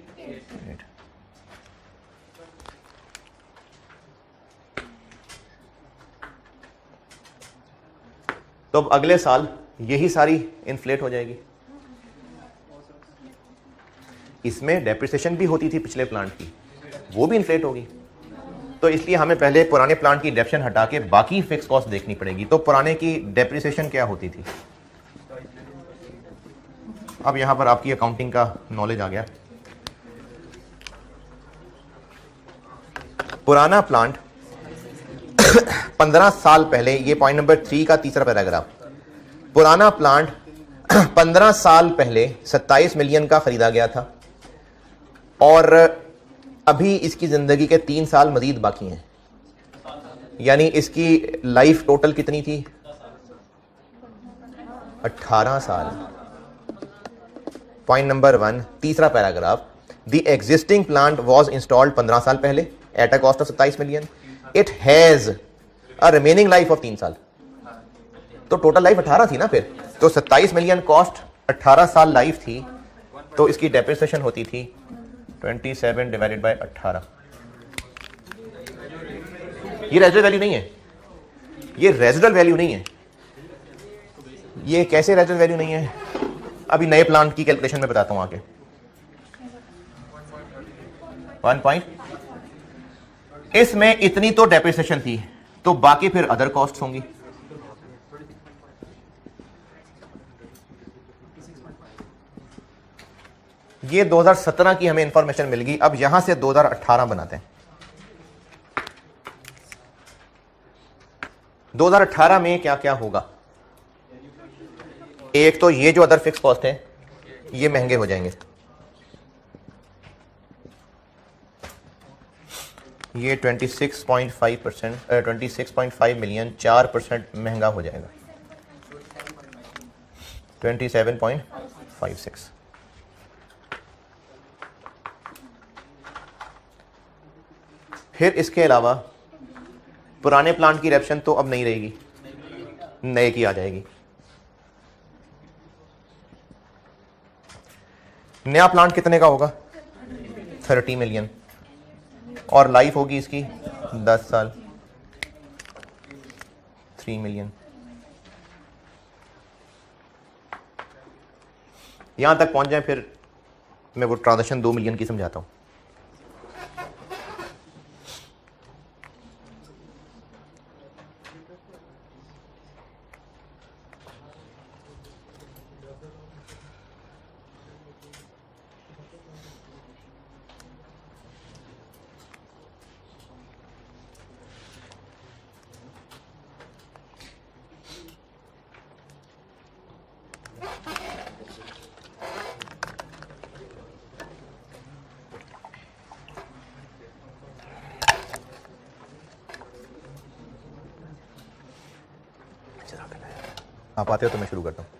तो अब अगले साल यही सारी इन्फ्लेट हो जाएगी। इसमें डेप्रिसिएशन भी होती थी पिछले प्लांट की, वो भी इन्फ्लेट होगी। तो इसलिए हमें पहले पुराने प्लांट की डेप्रिसिएशन हटा के बाकी फिक्स कॉस्ट देखनी पड़ेगी। तो पुराने की डेप्रिसिएशन क्या होती थी? अब यहां पर आपकी अकाउंटिंग का नॉलेज आ गया। पुराना प्लांट 15 साल पहले, ये पॉइंट नंबर 3 का तीसरा पैराग्राफ, पुराना प्लांट 15 साल पहले 27 मिलियन का खरीदा गया था और अभी इसकी जिंदगी के 3 साल मजीद बाकी हैं, यानी इसकी लाइफ टोटल कितनी थी? 18 साल। पॉइंट नंबर 1 तीसरा paragraph, the existing plant was installed 15 साल पहले at a cost of 27 million, it has a remaining life of 3 साल। तो टोटल लाइफ 18 थी ना, फिर तो 27 मिलियन कॉस्ट, 18 साल लाइफ थी, तो इसकी डेप्रिसिएशन होती थी 27 डिवाइडेड बाय 18। ये रेजिडुअल वैल्यू नहीं है, ये रेजिडुअल वैल्यू नहीं है। ये कैसे रेजिडुअल वैल्यू नहीं है? अभी नए प्लांट की कैलकुलेशन में बताता हूं आगे। 1 पॉइंट, इसमें इतनी तो डेप्रिसिएशन थी, तो बाकी फिर अदर कॉस्ट होंगी। ये 2017 की हमें इंफॉर्मेशन मिल गई। अब यहां से 2018 बनाते हैं। 2018 में क्या क्या होगा? एक तो ये जो अदर फिक्स कॉस्ट है ये महंगे हो जाएंगे, ये 26.5%, 26.5 मिलियन 4% महंगा हो जाएगा, 27.56। फिर इसके अलावा पुराने प्लांट की रेप्शन तो अब नहीं रहेगी, नए की आ जाएगी। नया प्लांट कितने का होगा? 30 मिलियन, और लाइफ होगी इसकी 10 साल, 3 मिलियन। यहां तक पहुंच जाए फिर मैं वो ट्रांजेक्शन 2 मिलियन की समझाता हूं। आप आते हो तो मैं शुरू करता हूँ।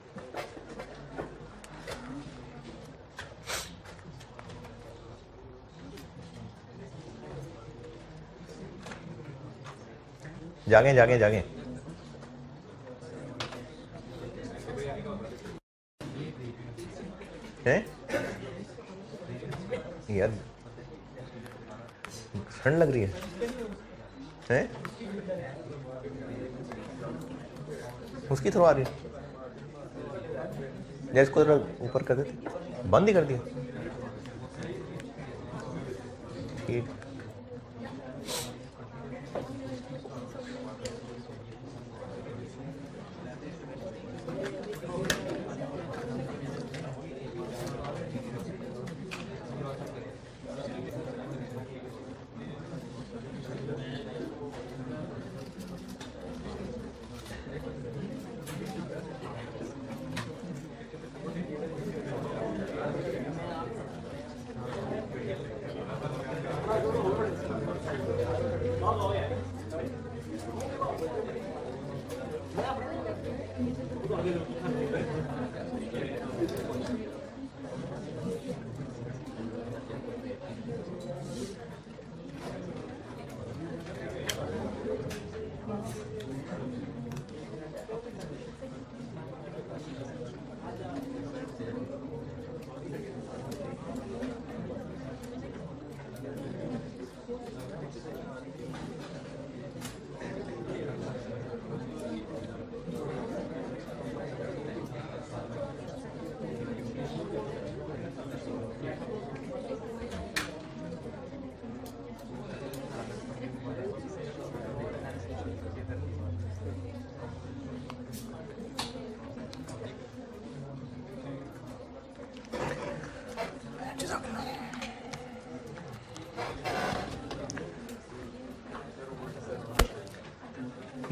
जागे जागे जागे। हैं यार ठंड लग रही है हैं? उसकी थ्रो आ रही है, या इसको जरा ऊपर कर देते, बंद ही कर दिया। ठीक,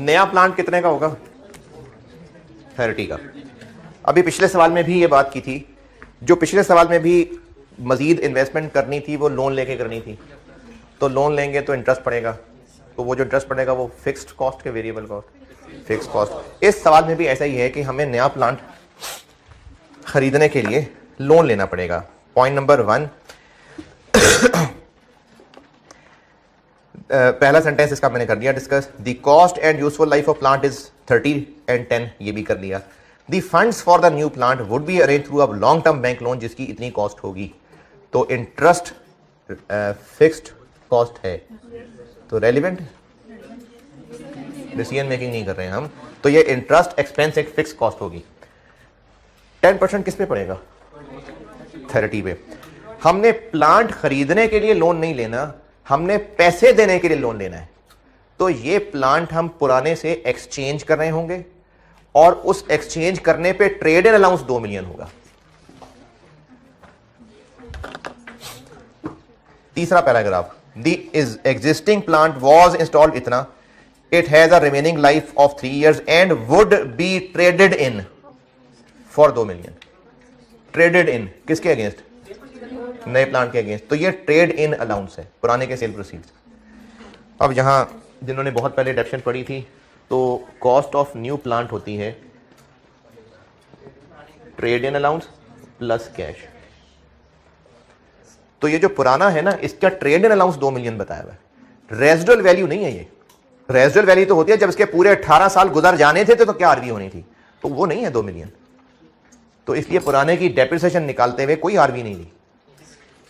नया प्लांट कितने का होगा? 30 का। अभी पिछले सवाल में भी ये बात की थी, जो पिछले सवाल में भी मजीद इन्वेस्टमेंट करनी थी वो लोन लेके करनी थी, तो लोन लेंगे तो इंटरेस्ट पड़ेगा, तो वो जो इंटरेस्ट पड़ेगा वो फिक्स्ड कॉस्ट के वेरिएबल कॉस्ट? Fixed cost. इस सवाल में भी ऐसा ही है कि हमें नया प्लांट खरीदने के लिए लोन लेना पड़ेगा। पॉइंट नंबर 1, पहला सेंटेंस इसका मैंने कर दिया discuss. The cost and useful life of plant is 30 and 10, ये भी कर लिया। The funds for the new plant would be arrange through a long term bank loan जिसकी इतनी कॉस्ट होगी, तो इंटरेस्ट फिक्स्ड कॉस्ट है, तो रेलिवेंट डिसीजन मेकिंग नहीं कर रहे हैं हम, तो ये इंटरेस्ट एक्सपेंस एक फिक्स कॉस्ट होगी। 10% किस पे पड़ेगा? 30 पे। हमने प्लांट खरीदने के लिए लोन नहीं लेना, हमने पैसे देने के लिए लोन लेना है, तो ये प्लांट हम पुराने से एक्सचेंज कर रहे होंगे और उस एक्सचेंज करने पे ट्रेड इन अलाउंस 2 मिलियन होगा। तीसरा paragraph, the existing plant was installed इतना, it has a remaining life of 3 years and would be traded in for 2 million. Traded in किसके अगेंस्ट? नए प्लांट के अगेंस्ट, तो ये ट्रेड इन अलाउंस है, पुराने के सेल प्रोसीड्स। अब यहां जिन्होंने बहुत पहले डेफिनेशन पढ़ी थी, तो कॉस्ट ऑफ न्यू प्लांट होती है trade in allowance plus cash. तो ये जो पुराना है ना, इसका ट्रेड इन अलाउंस 2 मिलियन बताया हुआ है, रेजिडुअल वैल्यू नहीं है ये। रेजिडुअल वैल्यू तो होती है जब इसके पूरे 18 साल गुजर जाने थे तो क्या आरवी होनी थी, तो वो नहीं है 2 मिलियन। तो इसलिए पुराने की डेप्रिसिएशन निकालते हुए कोई आरवी नहीं ली।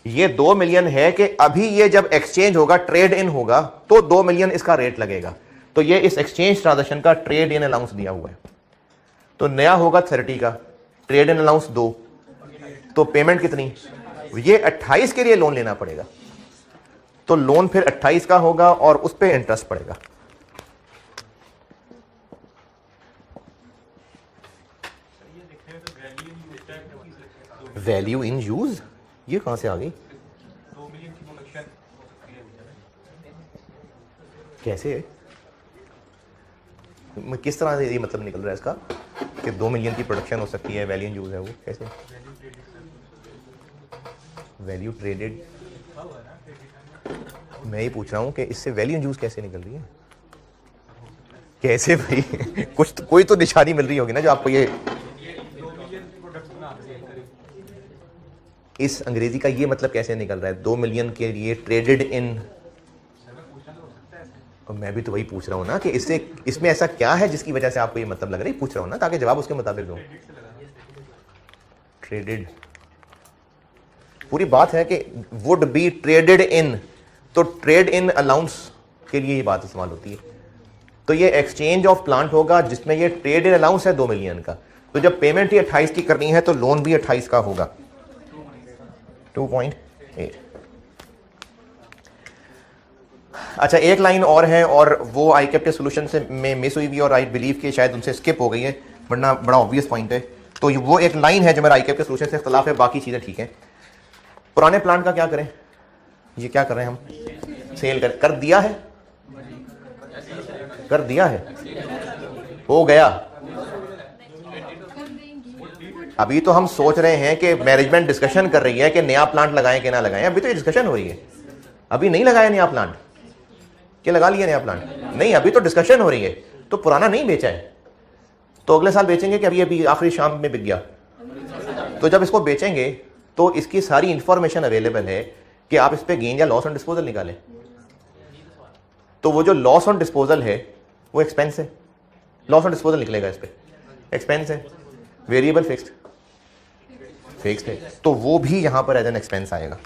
ये 2 मिलियन है कि अभी ये जब एक्सचेंज होगा, ट्रेड इन होगा, तो 2 मिलियन इसका रेट लगेगा, तो ये इस एक्सचेंज ट्रांजैक्शन का ट्रेड इन अलाउंस दिया हुआ है। तो नया होगा 30 का, ट्रेड इन अलाउंस 2, तो पेमेंट कितनी? ये 28 के लिए लोन लेना पड़ेगा, तो लोन फिर 28 का होगा और उस पर इंटरेस्ट पड़ेगा। वैल्यू इन यूज ये कहां से आ गई? 2 मिलियन की प्रोडक्शन हो सकती है, कैसे? किस तरह से ये मतलब निकल रहा है इसका कि 2 मिलियन की प्रोडक्शन हो सकती है, वैल्यू इन यूज है, वो कैसे? वैल्यू ट्रेडेड, मैं ही पूछ रहा हूं कि इससे वैल्यू इन यूज कैसे निकल रही है? कैसे भाई? कुछ तो, कोई तो निशानी मिल रही होगी ना जो आपको ये 2 मिलियन की प्रोडक्ट्स बना के सेल करें। इस अंग्रेजी का ये मतलब कैसे निकल रहा है 2 मिलियन के लिए ट्रेडेड इन? सर मैं पूछना तो हो सकता है ऐसे। और मैं भी तो वही पूछ रहा हूँ ना कि इससे इसमें ऐसा क्या है जिसकी वजह से आपको ये मतलब लग रहा है, पूछ रहा हूँ ना ताकि जवाब उसके मुताबिक दूँ। क्रेडिट से लगा। ट्रेडेड, पूरी बात है कि वुड बी ट्रेडेड इन, तो ट्रेड इन अलाउंस के लिए ये बात इस्तेमाल होती है। तो ये एक्सचेंज ऑफ प्लांट होगा जिसमें ये ट्रेड इन अलाउंस है 2 मिलियन का। तो जब पेमेंट ही 28 की करनी है तो लोन भी 28 का होगा, 2.8। अच्छा, एक लाइन और है और वो आई कैप के सोल्यूशन से में मिस हुई भी और आई बिलीव कि शायद उनसे स्किप हो गई है, वरना बड़ा ऑब्वियस पॉइंट है। तो वो एक लाइन है जो मेरा आई कैप के सोल्यूशन से इख्तलाफ है, बाकी चीज़ें ठीक हैं। पुराने प्लांट का क्या करें? ये क्या कर रहे हैं हम? सेल कर दिया है, कर दिया है, हो गया। अभी तो हम सोच रहे हैं कि मैनेजमेंट डिस्कशन कर रही है कि नया प्लांट लगाएं कि ना लगाएं। अभी तो ये डिस्कशन हो रही है, अभी नहीं लगाया नया प्लांट। क्या लगा लिया नया प्लांट? नहीं, अभी तो डिस्कशन हो रही है। तो पुराना नहीं बेचा है तो अगले साल बेचेंगे कि अभी अभी आखिरी शाम में बिक गया? तो जब इसको बेचेंगे तो इसकी सारी इंफॉर्मेशन अवेलेबल है कि आप इस पे गेन या लॉस ऑन डिस्पोजल निकालें। तो वो जो लॉस ऑन डिस्पोजल है वो एक्सपेंस है, लॉस ऑन डिस्पोजल निकलेगा इस पे, एक्सपेंस है। वेरिएबल फिक्स्ड, फिक्स्ड है, तो वो भी यहां पर एज एन एक्सपेंस आएगा।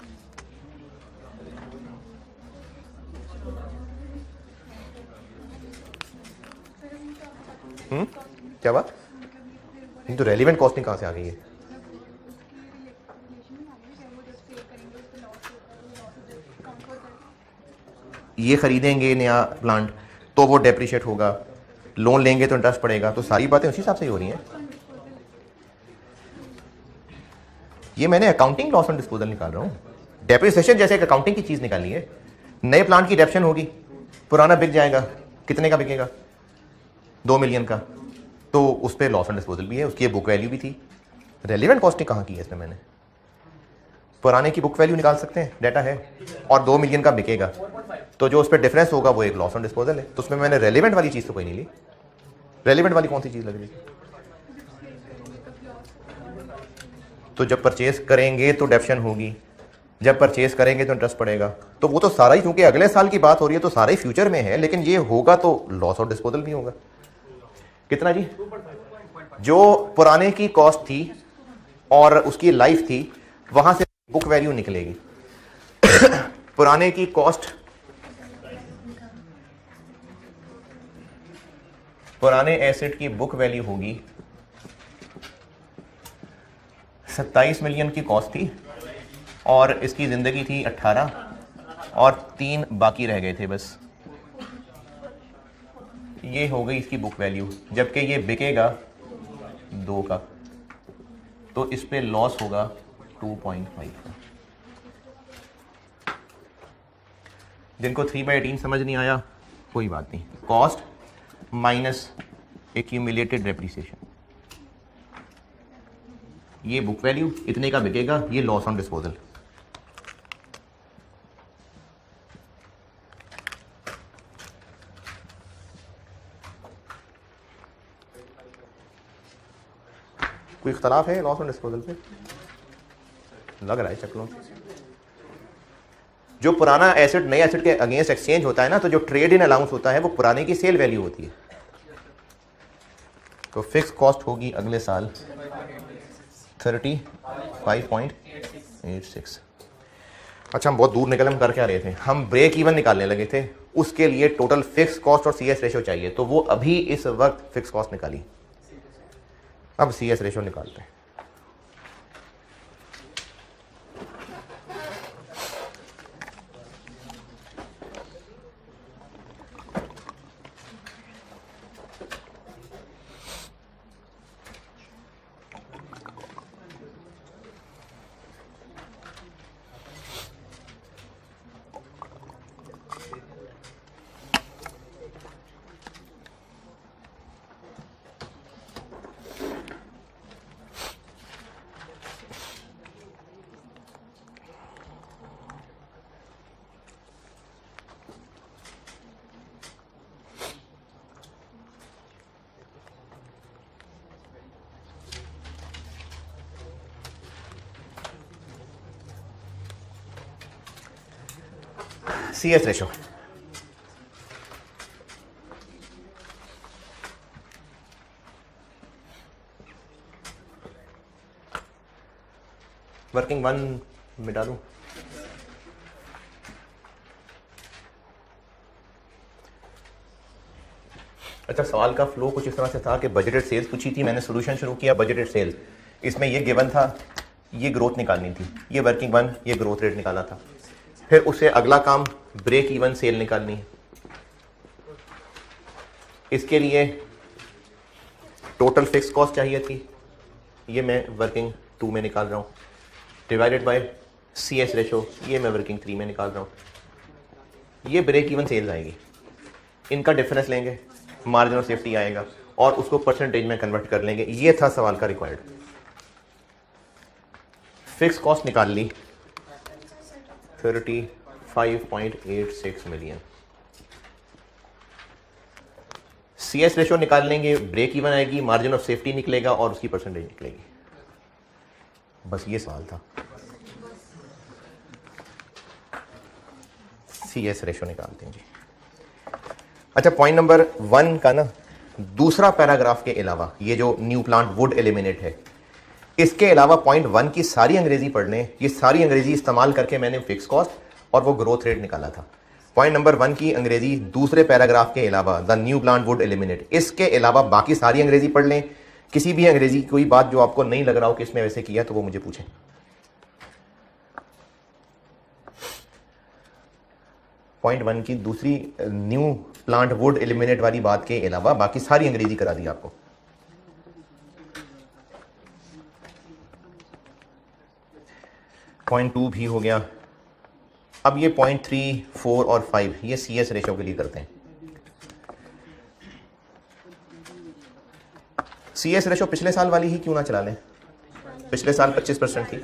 क्या बात? तो रेलिवेंट कॉस्टिंग कहां से आ गई है? ये खरीदेंगे नया प्लांट तो वो डेप्रिशिएट होगा, लोन लेंगे तो इंटरेस्ट पड़ेगा, तो सारी बातें उसी हिसाब से ही हो रही हैं। ये मैंने अकाउंटिंग लॉस ऑन डिस्पोजल निकाल रहा हूँ, डेप्रिसिएशन जैसे एक अकाउंटिंग की चीज निकाली है। नए प्लांट की डेप्शन होगी, पुराना बिक जाएगा, कितने का बिकेगा? 2 मिलियन का, तो उस पर लॉस ऑन डिस्पोजल भी है, उसकी बुक वैल्यू भी थी। रेलिवेंट कॉस्टिंग कहाँ की है इसमें? मैंने पुराने की बुक वैल्यू निकाल सकते हैं, डाटा है, और 2 मिलियन का बिकेगा, तो जो उस पर डिफरेंस होगा वो एक लॉस ऑन डिस्पोजल है। तो उसमें मैंने रेलिवेंट वाली चीज़ तो कोई नहीं ली। रेलिवेंट वाली कौन सी चीज़ लग रही है? तो जब परचेज करेंगे तो डेप्शन होगी, जब परचेज करेंगे तो इंटरेस्ट पड़ेगा, तो वो तो सारा ही, क्योंकि अगले साल की बात हो रही है तो सारा ही फ्यूचर में है, लेकिन ये होगा तो लॉस ऑफ डिस्पोजल भी होगा। कितना जी? जो पुराने की कॉस्ट थी और उसकी लाइफ थी, वहां से बुक वैल्यू निकलेगी। पुराने की कॉस्ट, पुराने एसेट की बुक वैल्यू होगी 27 मिलियन की कॉस्ट थी और इसकी जिंदगी थी 18 और 3 बाकी रह गए थे बस। ये हो गई इसकी बुक वैल्यू, जबकि ये बिकेगा 2 का, तो इस पे लॉस होगा 2.5 का। जिनको 3/18 समझ नहीं आया कोई बात नहीं, कॉस्ट माइनस एक्यूमुलेटेड डेप्रिसिएशन, ये बुक वैल्यू, इतने का बिकेगा, ये लॉस ऑन डिस्पोजल। कोई इख्तलाफ है लॉस ऑन डिस्पोजल पे? लग रहा है शक्लों से। जो पुराना एसेट नए एसेट के अगेंस्ट एक्सचेंज होता है ना, तो जो ट्रेड इन अलाउंस होता है वो पुराने की सेल वैल्यू होती है। तो फिक्स कॉस्ट होगी अगले साल 35.86। अच्छा, हम बहुत दूर निकले, हम कर क्या रहे थे? हम ब्रेक इवन निकालने लगे थे, उसके लिए टोटल फिक्स कॉस्ट और सीएस रेशियो चाहिए, तो वो अभी इस वक्त फिक्स कॉस्ट निकाली, अब सीएस रेशियो निकालते हैं। CS रेशो, वर्किंग 1 मिटा दूं। अच्छा, सवाल का फ्लो कुछ इस तरह से था कि बजटेड सेल्स पूछी थी, मैंने सोल्यूशन शुरू किया बजटेड सेल्स। इसमें ये गिवन था, ये ग्रोथ निकालनी थी, ये वर्किंग 1, ये ग्रोथ रेट निकाला था। फिर उससे अगला काम ब्रेक इवन सेल निकालनी है। इसके लिए टोटल फिक्स कॉस्ट चाहिए थी, ये मैं वर्किंग 2 में निकाल रहा हूँ, डिवाइडेड बाय CS रेशो, ये मैं वर्किंग 3 में निकाल रहा हूँ। ये ब्रेक इवन सेल्स आएगी, इनका डिफरेंस लेंगे, मार्जिन ऑफ सेफ्टी आएगा और उसको परसेंटेज में कन्वर्ट कर लेंगे। ये था सवाल का रिक्वायर्ड। फिक्स कॉस्ट निकाल ली 35.86 मिलियन। CS रेशो निकाल लेंगे, ब्रेक इवन आएगी, मार्जिन ऑफ सेफ्टी निकलेगा और उसकी परसेंटेज निकलेगी। बस ये सवाल था। CS रेशो निकालते हैं जी। अच्छा, पॉइंट नंबर 1 का ना दूसरा पैराग्राफ के अलावा ये जो न्यू प्लांट वुड एलिमिनेट है, इसके अलावा पॉइंट 1 की सारी अंग्रेजी पढ़ लें। ये सारी अंग्रेजी इस्तेमाल करके मैंने फिक्स कॉस्ट और वो ग्रोथ रेट निकाला था। पॉइंट नंबर 1 की अंग्रेजी दूसरे पैराग्राफ के अलावा, the new plant would eliminate, इसके अलावा बाकी सारी अंग्रेजी पढ़ लें। किसी भी अंग्रेजी कोई बात जो आपको नहीं लग रहा हो कि इसमें वैसे किया तो वो मुझे पूछें। पॉइंट 1 की दूसरी न्यू प्लांट वुड एलिमिनेट वाली बात के अलावा बाकी सारी अंग्रेजी करा दी आपको। पॉइंट 2 भी हो गया। अब ये पॉइंट 3, 4 और 5 ये CS रेशो के लिए करते हैं। CS रेशो पिछले साल वाली ही क्यों ना चला लें, पिछले साल 25% थी,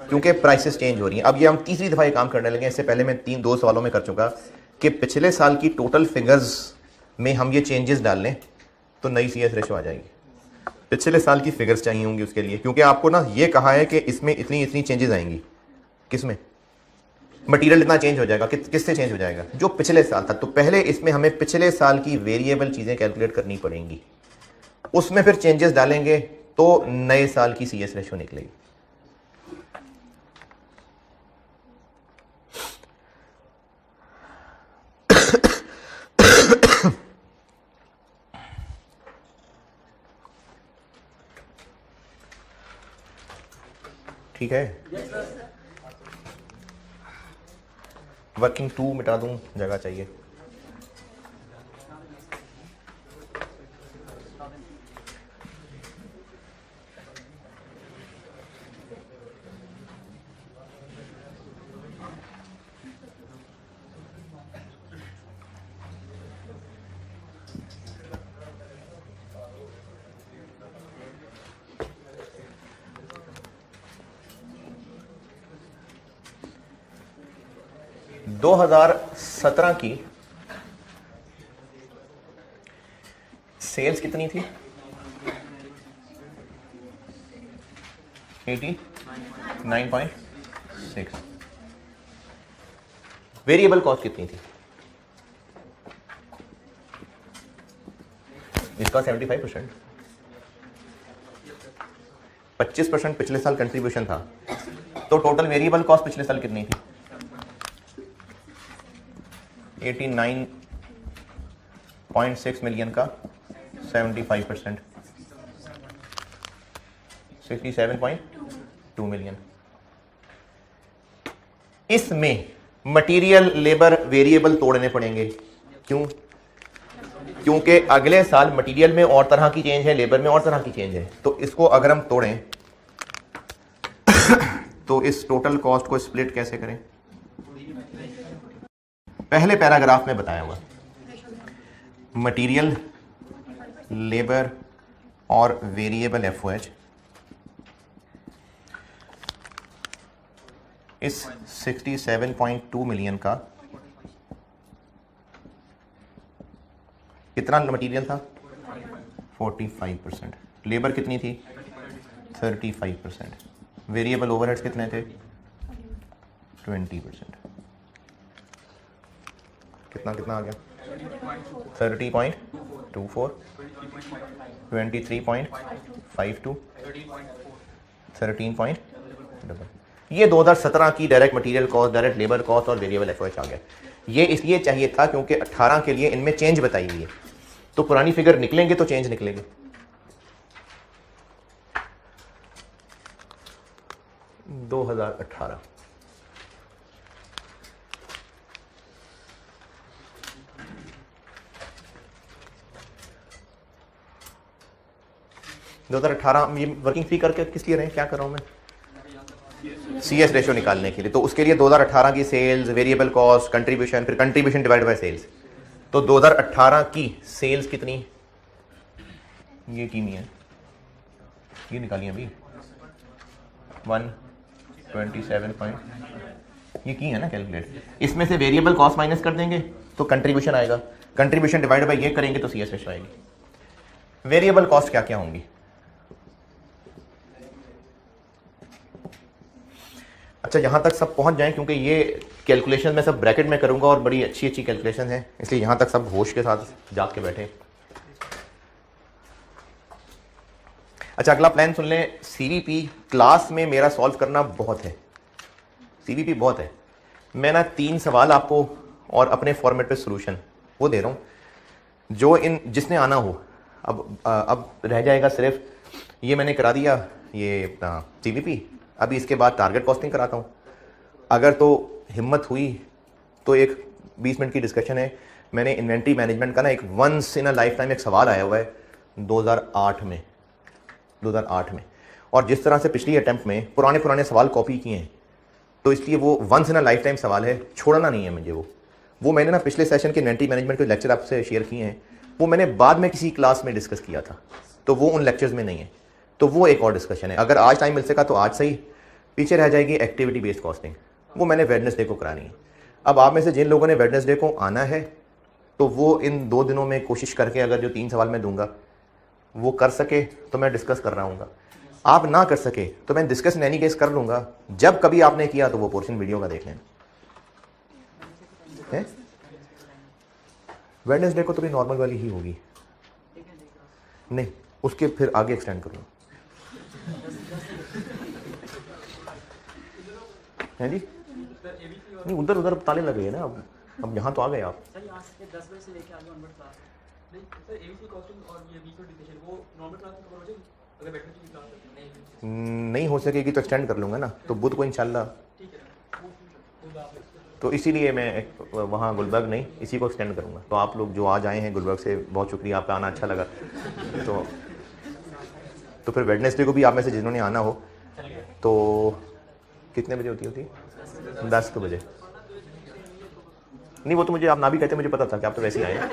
क्योंकि प्राइसेस चेंज हो रही हैं। अब ये हम तीसरी दफा ये काम करने लगे। इससे पहले मैं 2 सवालों में कर चुका कि पिछले साल की टोटल फिगर्स में हम ये चेंजेस डाल लें तो नई CS रेशो आ जाएगी। पिछले साल की फिगर्स चाहिए होंगी उसके लिए, क्योंकि आपको ना ये कहा है कि इसमें इतनी इतनी चेंजेस आएंगी। किसमें? मटेरियल इतना चेंज हो जाएगा। किससे चेंज हो जाएगा? जो पिछले साल था। तो पहले इसमें हमें पिछले साल की वेरिएबल चीजें कैलकुलेट करनी पड़ेंगी, उसमें फिर चेंजेस डालेंगे तो नए साल की CS रेशो निकलेगी। ठीक है, वर्किंग 2 मिटा दूं, जगह चाहिए। दो 2017 की सेल्स कितनी थी? 89.6। वेरिएबल कॉस्ट कितनी थी? इसका 75%। 25% पिछले साल कंट्रीब्यूशन था, तो टोटल वेरिएबल कॉस्ट पिछले साल कितनी थी? 89.6 मिलियन का 75%, 67.2 मिलियन। इसमें मटेरियल, लेबर, वेरिएबल तोड़ने पड़ेंगे। क्यों? क्योंकि अगले साल मटेरियल में और तरह की चेंज है, लेबर में और तरह की चेंज है। तो इसको अगर हम तोड़ें तो इस टोटल कॉस्ट को स्प्लिट कैसे करें? पहले पैराग्राफ में बताया हुआ, मटेरियल, लेबर और वेरिएबल FOH इस 67.2 मिलियन का कितना मटेरियल था? 45%। लेबर कितनी थी? 35%। वेरिएबल ओवरहेड्स कितने थे? 20%। कितना कितना आ गया 30.24 23.52 13. ये 2017 की direct material cost, direct labour cost और वेरिएबल एफओएच आ गया। ये इसलिए चाहिए था क्योंकि 18 के लिए इनमें चेंज बताई हुई है, तो पुरानी फिगर निकलेंगे तो चेंज निकलेंगे। दो 2018 ये वर्किंग फी करके किस लिए रहे, क्या कर रहा हूं मैं, CS रेशियो निकालने के लिए। तो उसके लिए 2018 की सेल्स, वेरिएबल कॉस्ट, कंट्रीब्यूशन, फिर कंट्रीब्यूशन डिवाइड बाय सेल्स। तो 2018 की सेल्स कितनी, ये कीनी है, ये निकालिए अभी 127. ये की है ना कैलकुलेट। इसमें से वेरिएबल कॉस्ट माइनस कर देंगे तो कंट्रीब्यूशन आएगा, कंट्रीब्यूशन डिवाइड बाय ये करेंगे तो CS रेशियो आएगी। वेरिएबल कॉस्ट क्या क्या होंगी, अच्छा यहां तक सब पहुंच जाएं क्योंकि ये कैलकुलेशन मैं सब ब्रैकेट में करूंगा और बड़ी अच्छी अच्छी कैलकुलेशन है, इसलिए यहां तक सब होश के साथ जाग के बैठे। अच्छा अगला प्लान सुन लें, CVP क्लास में मेरा सॉल्व करना बहुत है, CVP बहुत है। मैं ना 3 सवाल आपको और अपने फॉर्मेट पे सॉल्यूशन वो दे रहा हूं, जो इन जिसने आना हो। अब रह जाएगा सिर्फ ये मैंने करा दिया ये CVP, अभी इसके बाद टारगेट कॉस्टिंग कराता हूँ। अगर तो हिम्मत हुई तो एक 20 मिनट की डिस्कशन है। मैंने इन्वेंट्री मैनेजमेंट का ना एक once in a lifetime एक सवाल आया हुआ है 2008 में, और जिस तरह से पिछली अटेम्प्ट में पुराने सवाल कॉपी किए हैं, तो इसलिए वो once in a lifetime सवाल है, छोड़ना नहीं है मुझे। वो मैंने ना पिछले सेशन के इन्वेंट्री मैनेजमेंट के लेक्चर आपसे शेयर किए हैं, वो मैंने बाद में किसी क्लास में डिस्कस किया था, तो वो उन लेक्चर्स में नहीं है, तो वो एक और डिस्कशन है। अगर आज टाइम मिल सका तो आज सही, पीछे रह जाएगी एक्टिविटी बेस्ड कॉस्टिंग, वो मैंने वेडनेसडे को करानी है। अब आप में से जिन लोगों ने वेडनेसडे को आना है तो वो इन 2 दिनों में कोशिश करके अगर जो 3 सवाल मैं दूंगा वो कर सके तो मैं डिस्कस कर रहा हूँ। आप ना कर सके तो मैं डिस्कस इन एनी केस कर लूँगा, जब कभी आपने किया तो वो पोर्शन वीडियो का देख लें। वेडनेसडे को तो भी नॉर्मल वाली ही होगी, नहीं उसके फिर आगे एक्सटेंड करूँगा, है जी? नहीं उधर ताले लगे हैं ना, अब यहाँ तो आ गए आप। नहीं हो सकेगी तो एक्सटेंड कर लूँगा ना, तो बुध को इंशाल्लाह। तो इसीलिए मैं वहाँ गुलबर्ग नहीं, इसी को एक्सटेंड करूँगा। तो आप लोग जो आज आए हैं गुलबर्ग से, बहुत शुक्रिया, आपका आना अच्छा लगा। तो फिर वेडनेसडे को भी आप में से जिन्होंने आना हो तो कितने बजे होती 10 बजे। नहीं वो तो मुझे आप ना भी कहते मुझे पता था कि आप तो वैसे ही आए हैं,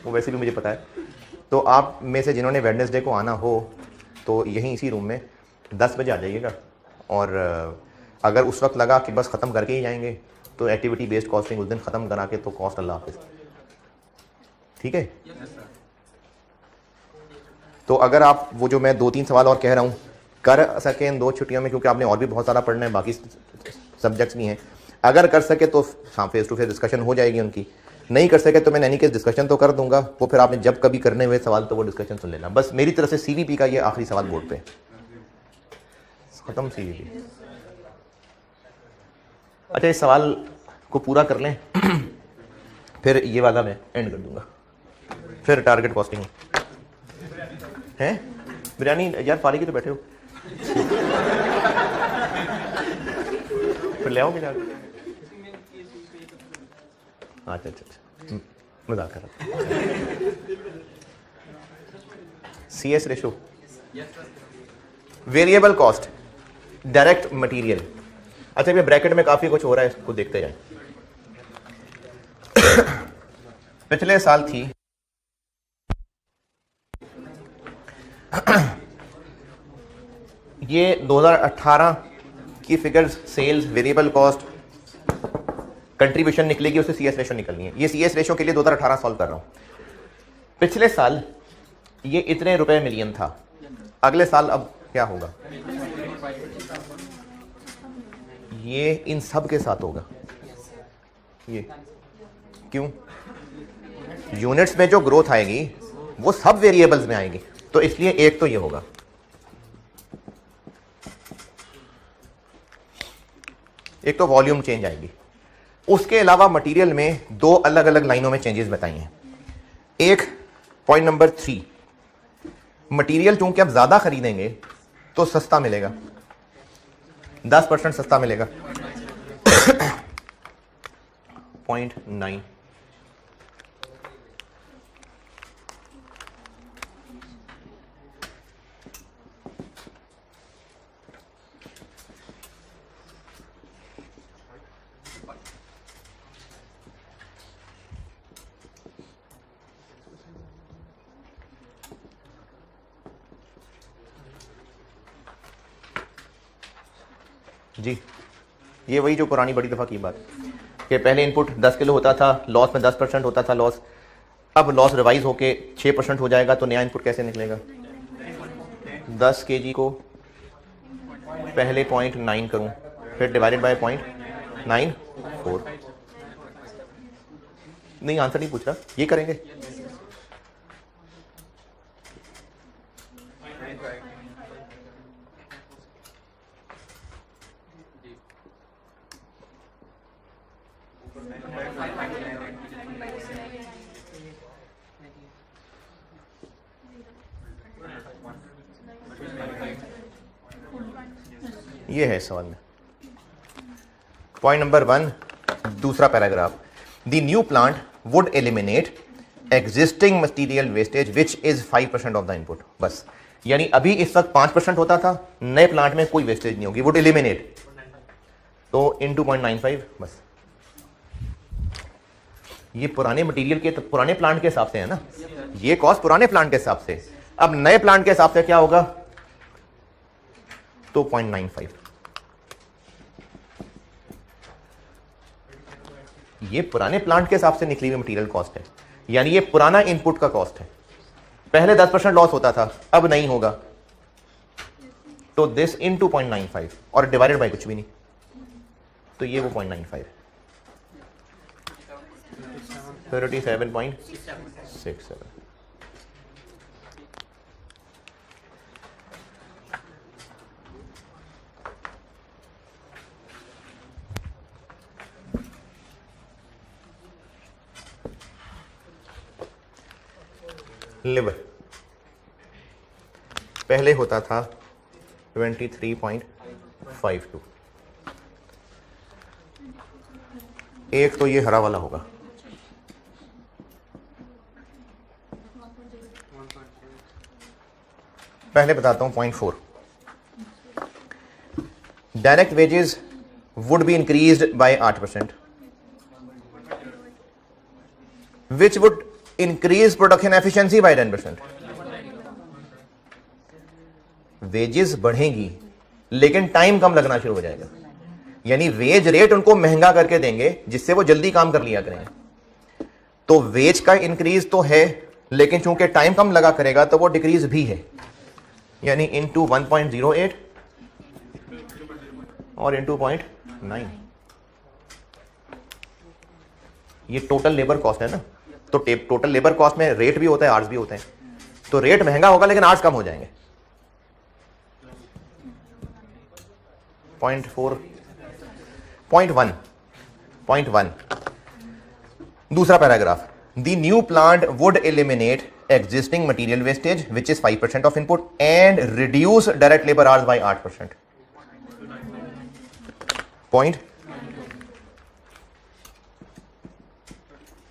वो वैसे भी मुझे पता है। तो आप में से जिन्होंने वेडनेसडे को आना हो तो यहीं इसी रूम में 10 बजे आ जाइएगा, और अगर उस वक्त लगा कि बस ख़त्म करके ही जाएंगे तो एक्टिविटी बेस्ड कॉस्टिंग उस दिन ख़त्म करा के तो कॉस्ट अल्लाह हाफिज़, ठीक है? तो अगर आप वो जो मैं 2-3 सवाल और कह रहा हूँ कर सकें इन 2 छुट्टियों में, क्योंकि आपने और भी बहुत सारा पढ़ना है, बाकी सब्जेक्ट्स भी हैं, अगर कर सके तो हाँ फेस टू फेस डिस्कशन हो जाएगी उनकी। नहीं कर सके तो मैं एनी केस डिस्कशन तो कर दूंगा, वो फिर आपने जब कभी करने हुए सवाल तो वो डिस्कशन सुन लेना। बस मेरी तरफ से CVP का ये आखिरी सवाल बोर्ड पे खत्म। CVP अच्छा इस सवाल को पूरा कर लें फिर ये वाला मैं एंड कर दूंगा, फिर टारगेट कॉस्टिंग है। बिरयानी यार फारिग तो बैठे हो, फिर ले आओगे जाकर। अच्छा मजाक कर रहा। CS ratio, variable cost, direct material. अच्छा ये ब्रैकेट में काफी कुछ हो रहा है, इसको देखते जाएं। पिछले साल थी ये 2018 की figures, sales, variable cost, contribution निकलेगी, उससे CS रेशो निकलनी है। ये CS रेशो के लिए 2018 सॉल्व कर रहा हूं। पिछले साल ये इतने रुपए मिलियन था, अगले साल अब क्या होगा, ये इन सब के साथ होगा। ये क्यों? यूनिट्स में जो ग्रोथ आएगी वो सब वेरिएबल्स में आएगी, तो इसलिए एक तो ये होगा। एक तो वॉल्यूम चेंज आएगी। उसके अलावा मटेरियल में दो अलग अलग लाइनों में चेंजेस बताई हैं। एक पॉइंट नंबर 3, मटेरियल चूंकि आप ज्यादा खरीदेंगे तो सस्ता मिलेगा, 10% सस्ता मिलेगा। पॉइंट 9, जी ये वही जो पुरानी बड़ी दफ़ा की बात कि पहले इनपुट 10 किलो होता था, लॉस में 10% होता था लॉस, अब लॉस रिवाइज होके 6% हो जाएगा, तो नया इनपुट कैसे निकलेगा? 10 kg को पहले 0.9 करूं, फिर डिवाइडेड बाय 0.94। नहीं, आंसर नहीं पूछ रहा, ये करेंगे। ये है सवाल में पॉइंट नंबर 1, दूसरा paragraph. The new plant would eliminate existing material wastage which is 5% of the input. बस, यानी अभी इस वक्त 5% होता था, नए प्लांट में कोई वेस्टेज नहीं होगी, वुड एलिमिनेट, तो इनटू 0.95। बस, ये पुराने मटेरियल के पुराने प्लांट के हिसाब से है ना, ये कॉस्ट पुराने प्लांट के हिसाब से। अब नए प्लांट के हिसाब से क्या होगा? तो 0.95। ये पुराने प्लांट के हिसाब से निकली हुई मटेरियल कॉस्ट है, यानी ये पुराना इनपुट का कॉस्ट है। पहले 10% लॉस होता था, अब नहीं होगा, तो दिस इनटू 0.95 और डिवाइडेड बाय कुछ भी नहीं, तो ये वो 0.95 37.67। लिवर पहले होता था 23.52। एक तो ये हरा वाला होगा, पहले बताता हूं 0.4। Direct wages would be increased by 8%, which would increase production efficiency by 10%। Wages बढ़ेंगी लेकिन टाइम कम लगना शुरू हो जाएगा, यानी वेज रेट उनको महंगा करके देंगे जिससे वो जल्दी काम कर लिया करेंगे। तो वेज का इंक्रीज तो है, लेकिन चूंकि टाइम कम लगा करेगा तो वो डिक्रीज भी है, यानी इनटू 1.08 और इनटू 0.9। ये टोटल लेबर कॉस्ट है ना, तो टोटल लेबर कॉस्ट में रेट भी होता है, आर्ट्स भी होते हैं, तो रेट महंगा होगा लेकिन आर्ट्स कम हो जाएंगे। 0.1 दूसरा paragraph. The new plant would eliminate existing material wastage which is 5% of input and reduce direct labour hours bye 8%। Point,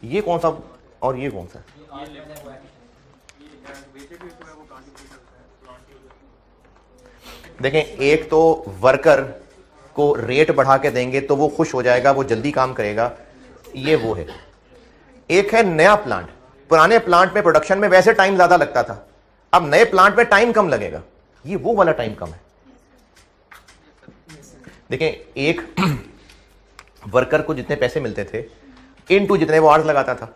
ये कौन सा और ये कौन सा? देखें, एक तो वर्कर को रेट बढ़ा के देंगे तो वो खुश हो जाएगा, वो जल्दी काम करेगा, ये वो है। एक है नया प्लांट। पुराने प्लांट में प्रोडक्शन में वैसे टाइम ज्यादा लगता था, अब नए प्लांट में टाइम कम लगेगा, ये वो वाला टाइम कम है। देखें, एक वर्कर को जितने पैसे मिलते थे इनटू जितने वो आवर्स लगाता था,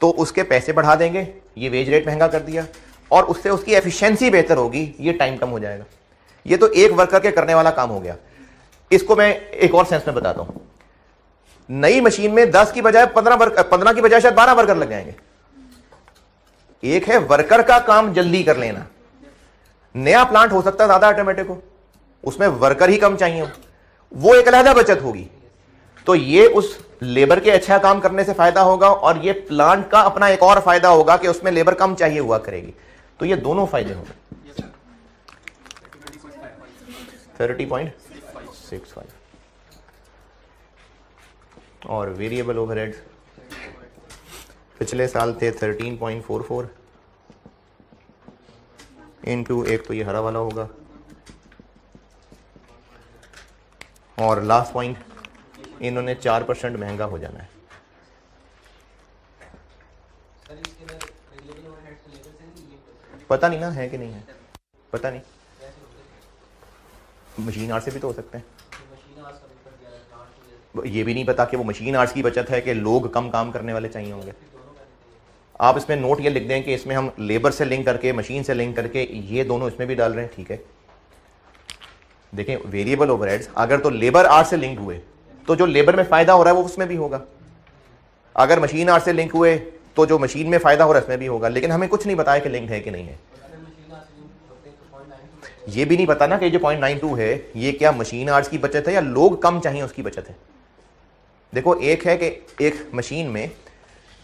तो उसके पैसे बढ़ा देंगे, ये वेज रेट महंगा कर दिया, और उससे उसकी एफिशिएंसी बेहतर होगी, ये टाइम कम हो जाएगा। ये तो एक वर्कर के करने वाला काम हो गया। इसको मैं एक और सेंस में बताता हूं। नई मशीन में 10 की बजाय 15 की बजाय शायद 12 वर्कर लग जाएंगे। एक है वर्कर का काम जल्दी कर लेना, नया प्लांट हो सकता है ज्यादा ऑटोमेटिक हो, उसमें वर्कर ही कम चाहिए हो, वो एक अलग बचत होगी। तो ये उस लेबर के अच्छा काम करने से फायदा होगा और ये प्लांट का अपना एक और फायदा होगा कि उसमें लेबर कम चाहिए हुआ करेगी। तो ये दोनों फायदे होंगे। 30.65 और वेरिएबल ओवरहेड्स पिछले साल थे 13.44 इनटू एक, तो ये हरा वाला होगा, और लास्ट पॉइंट इन्होंने 4% महंगा हो जाना है। पता नहीं ना है कि नहीं है, पता नहीं, मशीन आर्ट्स से भी तो हो सकते हैं। ये भी नहीं पता कि वो मशीन आर्ट्स की बचत है कि लोग कम काम करने वाले चाहिए होंगे। आप इसमें नोट ये लिख दें कि इसमें हम लेबर से लिंक करके, मशीन से लिंक करके ये दोनों इसमें भी डाल रहे हैं, ठीक है। देखें वेरिएबल ओवरहेड्स अगर तो लेबर आर्ट से लिंक हुए तो जो लेबर में फायदा हो रहा है वो उसमें भी होगा, अगर मशीन आर्ट से लिंक हुए तो जो मशीन में फायदा हो रहा है उसमें भी होगा। लेकिन हमें कुछ नहीं बताया कि लिंक है कि नहीं है। ये भी नहीं पता ना कि जो 0.92 है ये क्या मशीन आर्ट्स की बचत है या लोग कम चाहिए उसकी बचत है। देखो एक है कि एक मशीन में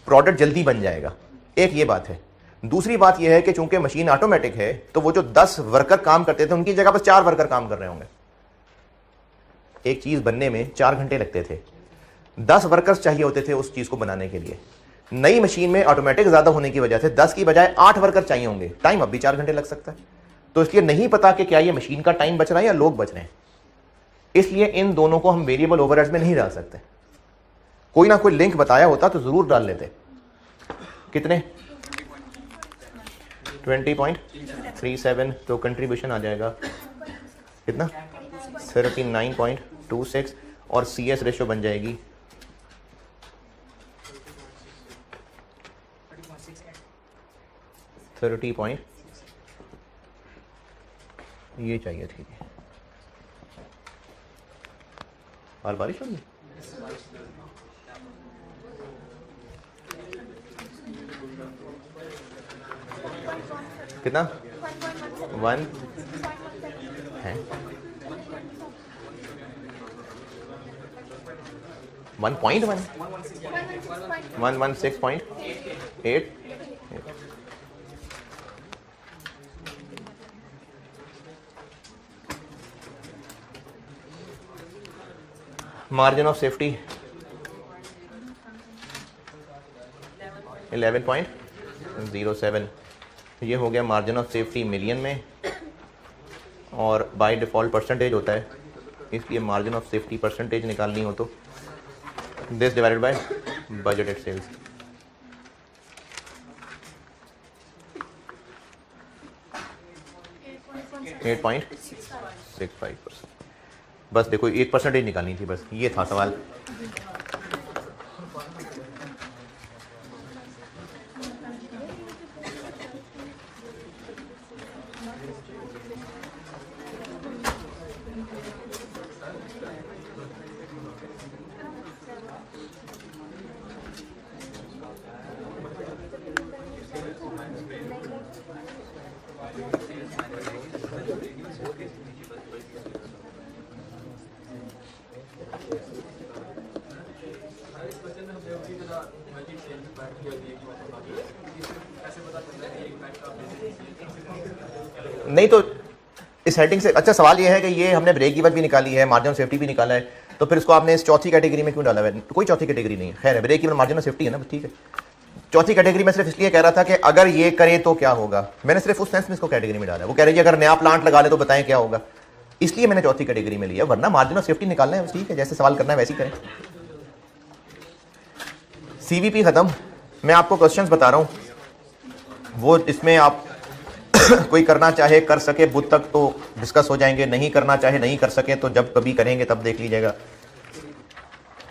प्रोडक्ट जल्दी बन जाएगा, एक ये बात है। दूसरी बात यह है कि चूंकि मशीन ऑटोमेटिक है तो वो जो 10 वर्कर काम करते थे उनकी जगह पर 4 वर्कर काम कर रहे होंगे। एक चीज बनने में 4 घंटे लगते थे, 10 वर्कर्स चाहिए होते थे उस चीज को बनाने के लिए। नई मशीन में ऑटोमेटिक ज्यादा होने की वजह से 10 की बजाय 8 वर्कर चाहिए होंगे, टाइम अब भी 4 घंटे लग सकता है। तो इसलिए नहीं पता कि क्या ये मशीन का टाइम बच रहा है या लोग बच रहे हैं, इसलिए इन दोनों को हम वेरिएबल ओवरहेड्स में नहीं डाल सकते। कोई ना कोई लिंक बताया होता तो जरूर डाल लेते। कितने 20.37 तो कंट्रीब्यूशन आ जाएगा कितना 39.26 और CS रेशो बन जाएगी 30. ये चाहिए, ठीक है। और बारिश होगी कितना 1 है 1.1 116.8 मार्जिन ऑफ सेफ्टी 11.07। ये हो गया मार्जिन ऑफ सेफ्टी मिलियन में, और बाय डिफ़ॉल्ट परसेंटेज होता है, इसलिए मार्जिन ऑफ सेफ्टी परसेंटेज निकालनी हो तो this divided by budgeted sales. $8.65। बस देखो 1% निकालनी थी, बस ये था सवाल। नहीं तो इस हेडिंग से अच्छा सवाल ये है कि ये हमने ब्रेक इवन भी निकाली है, मार्जिन ऑफ सेफ्टी भी निकाला है, तो फिर इसको आपने इस चौथी कैटेगरी में क्यों डाला है? कोई चौथी कैटेगरी नहीं है, खैर है, break even margin of safety है ना, ठीक है। चौथी कैटेगरी में सिर्फ इसलिए कह रहा था कि अगर ये करे तो क्या होगा, मैंने सिर्फ उस सेंस में इसको कैटेगरी में डाला है। वो कह रही है अगर नया प्लांट लगा ले तो बताएं क्या होगा, इसलिए मैंने चौथी कैटेगरी में लिया, वरना मार्जिन ऑफ सेफ्टी निकालना है, ठीक है, जैसे सवाल करना है वैसे ही करें। CVP खत्म। मैं आपको क्वेश्चंस बता रहा हूं, वो इसमें आप कोई करना चाहे कर सके, बुध तक तो डिस्कस हो जाएंगे, नहीं करना चाहे नहीं कर सके तो जब कभी करेंगे तब देख लीजिएगा।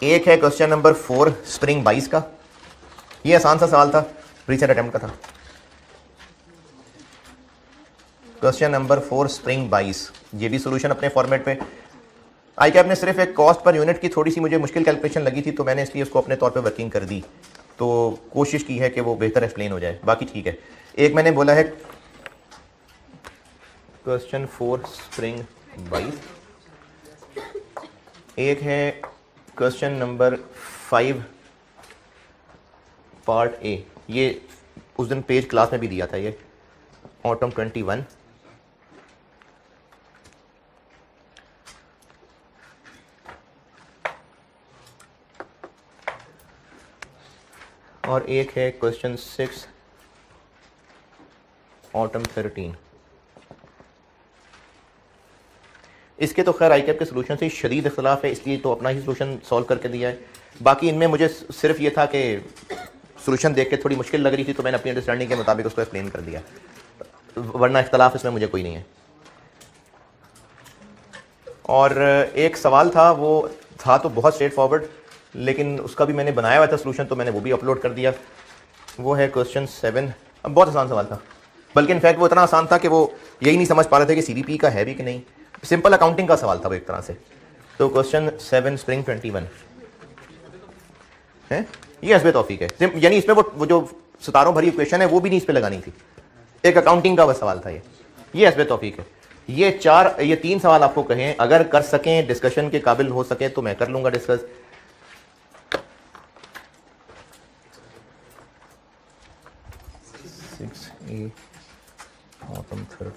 एक है क्वेश्चन नंबर 4 स्प्रिंग 22 का, ये आसान सा सवाल था, रिसेंट अटेम्प्ट का था। क्वेश्चन नंबर 4 स्प्रिंग 22, ये भी सॉल्यूशन अपने फॉर्मेट पे आई कैप ने सिर्फ एक कॉस्ट पर यूनिट की थोड़ी सी मुझे मुश्किल कैलकुलेशन लगी थी, तो मैंने इसलिए उसको अपने तौर पे वर्किंग कर दी, तो कोशिश की है कि वो बेहतर एक्सप्लेन हो जाए, बाकी ठीक है। एक मैंने बोला है क्वेश्चन 4 स्प्रिंग 22, एक है क्वेश्चन नंबर 5 पार्ट ए, ये उस दिन पेज क्लास में भी दिया था, ये ऑटम 21। और एक है क्वेश्चन 6 ऑटम 13। इसके तो खैर आईकैप के सोल्यूशन से शदीद इख्तलाफ है, इसलिए तो अपना ही सोल्यूशन सॉल्व करके दिया है। बाकी इनमें मुझे सिर्फ ये था कि सोल्यूशन देख के थोड़ी मुश्किल लग रही थी, तो मैंने अपनी अंडरस्टैंडिंग के मुताबिक उसको एक्सप्लेन कर दिया, वरना इख्तलाफ इसमें मुझे कोई नहीं है। और एक सवाल था, वो था तो बहुत स्ट्रेट फॉरवर्ड, लेकिन उसका भी मैंने बनाया हुआ था सोल्यूशन, तो मैंने वो भी अपलोड कर दिया। वो है क्वेश्चन 7। अब बहुत आसान सवाल था, बल्कि इनफैक्ट वो इतना आसान था कि वो यही नहीं समझ पा रहे थे कि सीवीपी का है भी कि नहीं। सिंपल अकाउंटिंग का सवाल था वो एक तरह से। तो क्वेश्चन 7 स्प्रिंग 21 है, ये हस्बे तौफीक है, यानी इसमें वो जो सितारों भरी इक्वेशन है वो भी नहीं इस पे लगानी थी, एक अकाउंटिंग का बस सवाल था ये हस्बे तौफीक है। ये 3 सवाल आपको कहें, अगर कर सकें, डिस्कशन के काबिल हो सके तो मैं कर लूंगा डिस्कस। ऑटम 13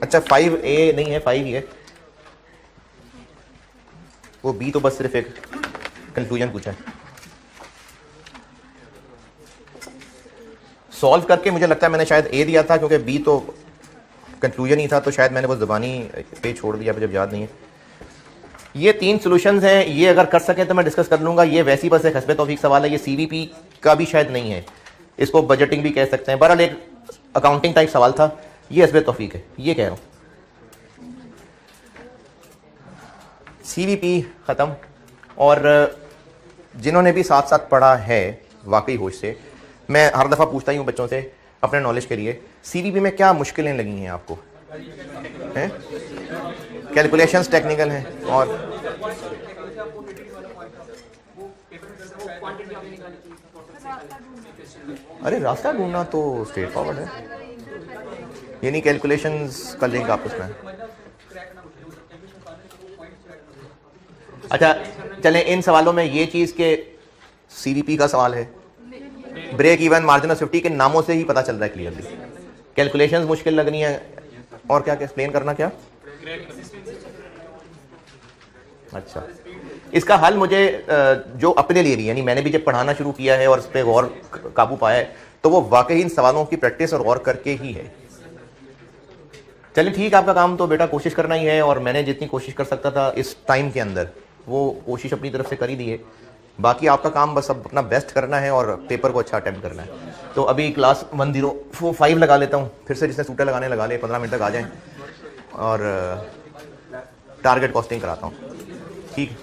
अच्छा 5A नहीं है, 5 ही है। वो बी तो बस सिर्फ एक कंक्लूजन पूछा है। सॉल्व करके मुझे लगता है मैंने शायद ए दिया था, क्योंकि बी तो कंक्लूजन ही था, तो शायद मैंने वो ज़बानी पे छोड़ दिया, मुझे याद नहीं है। ये 3 सॉल्यूशंस हैं, ये अगर कर सकें तो मैं डिस्कस कर लूँगा। ये वैसी बस एक हस्बे तौफीक सवाल है, ये सीवीपी का भी शायद नहीं है, इसको बजटिंग भी कह सकते हैं। बहरहाल एक अकाउंटिंग टाइप सवाल था, ये हस्बे तौफीक है, ये कह रहा हूँ। सीवीपी ख़त्म। और जिन्होंने भी साथ साथ पढ़ा है वाकई होश से, मैं हर दफ़ा पूछता ही हूँ बच्चों से अपने नॉलेज के लिए, सीवीपी में क्या मुश्किलें लगी हैं आपको? हैं कैलकुलेशंस टेक्निकल हैं, और अरे रास्ता ढूंढना तो स्ट्रेट फॉरवर्ड है, यानी कैलकुलेशंस का लिंक आप उसमें। अच्छा चलें, इन सवालों में ये चीज़ के सीवीपी का सवाल है, break even, margin of safety के नामों से ही पता चल रहा है क्लियरली। कैलकुलेशंस मुश्किल लग रही हैं, और क्या एक्सप्लेन करना क्या? अच्छा, इसका हल मुझे जो अपने लिए भी, यानी मैंने भी जब पढ़ाना शुरू किया है और इस पर गौर काबू पाया है, तो वो वाकई इन सवालों की प्रैक्टिस और गौर करके ही है। चलिए ठीक, आपका काम तो बेटा कोशिश करना ही है, और मैंने जितनी कोशिश कर सकता था इस टाइम के अंदर वो कोशिश अपनी तरफ से कर ही दी है। बाकी आपका काम बस अब अपना बेस्ट करना है और पेपर को अच्छा अटेम्प्ट करना है। तो अभी क्लास 105 लगा लेता हूँ, फिर से जिसने सूटे लगाने लगा ले, 15 मिनट तक आ जाएं, और टारगेट कॉस्टिंग कराता हूँ। ठीक।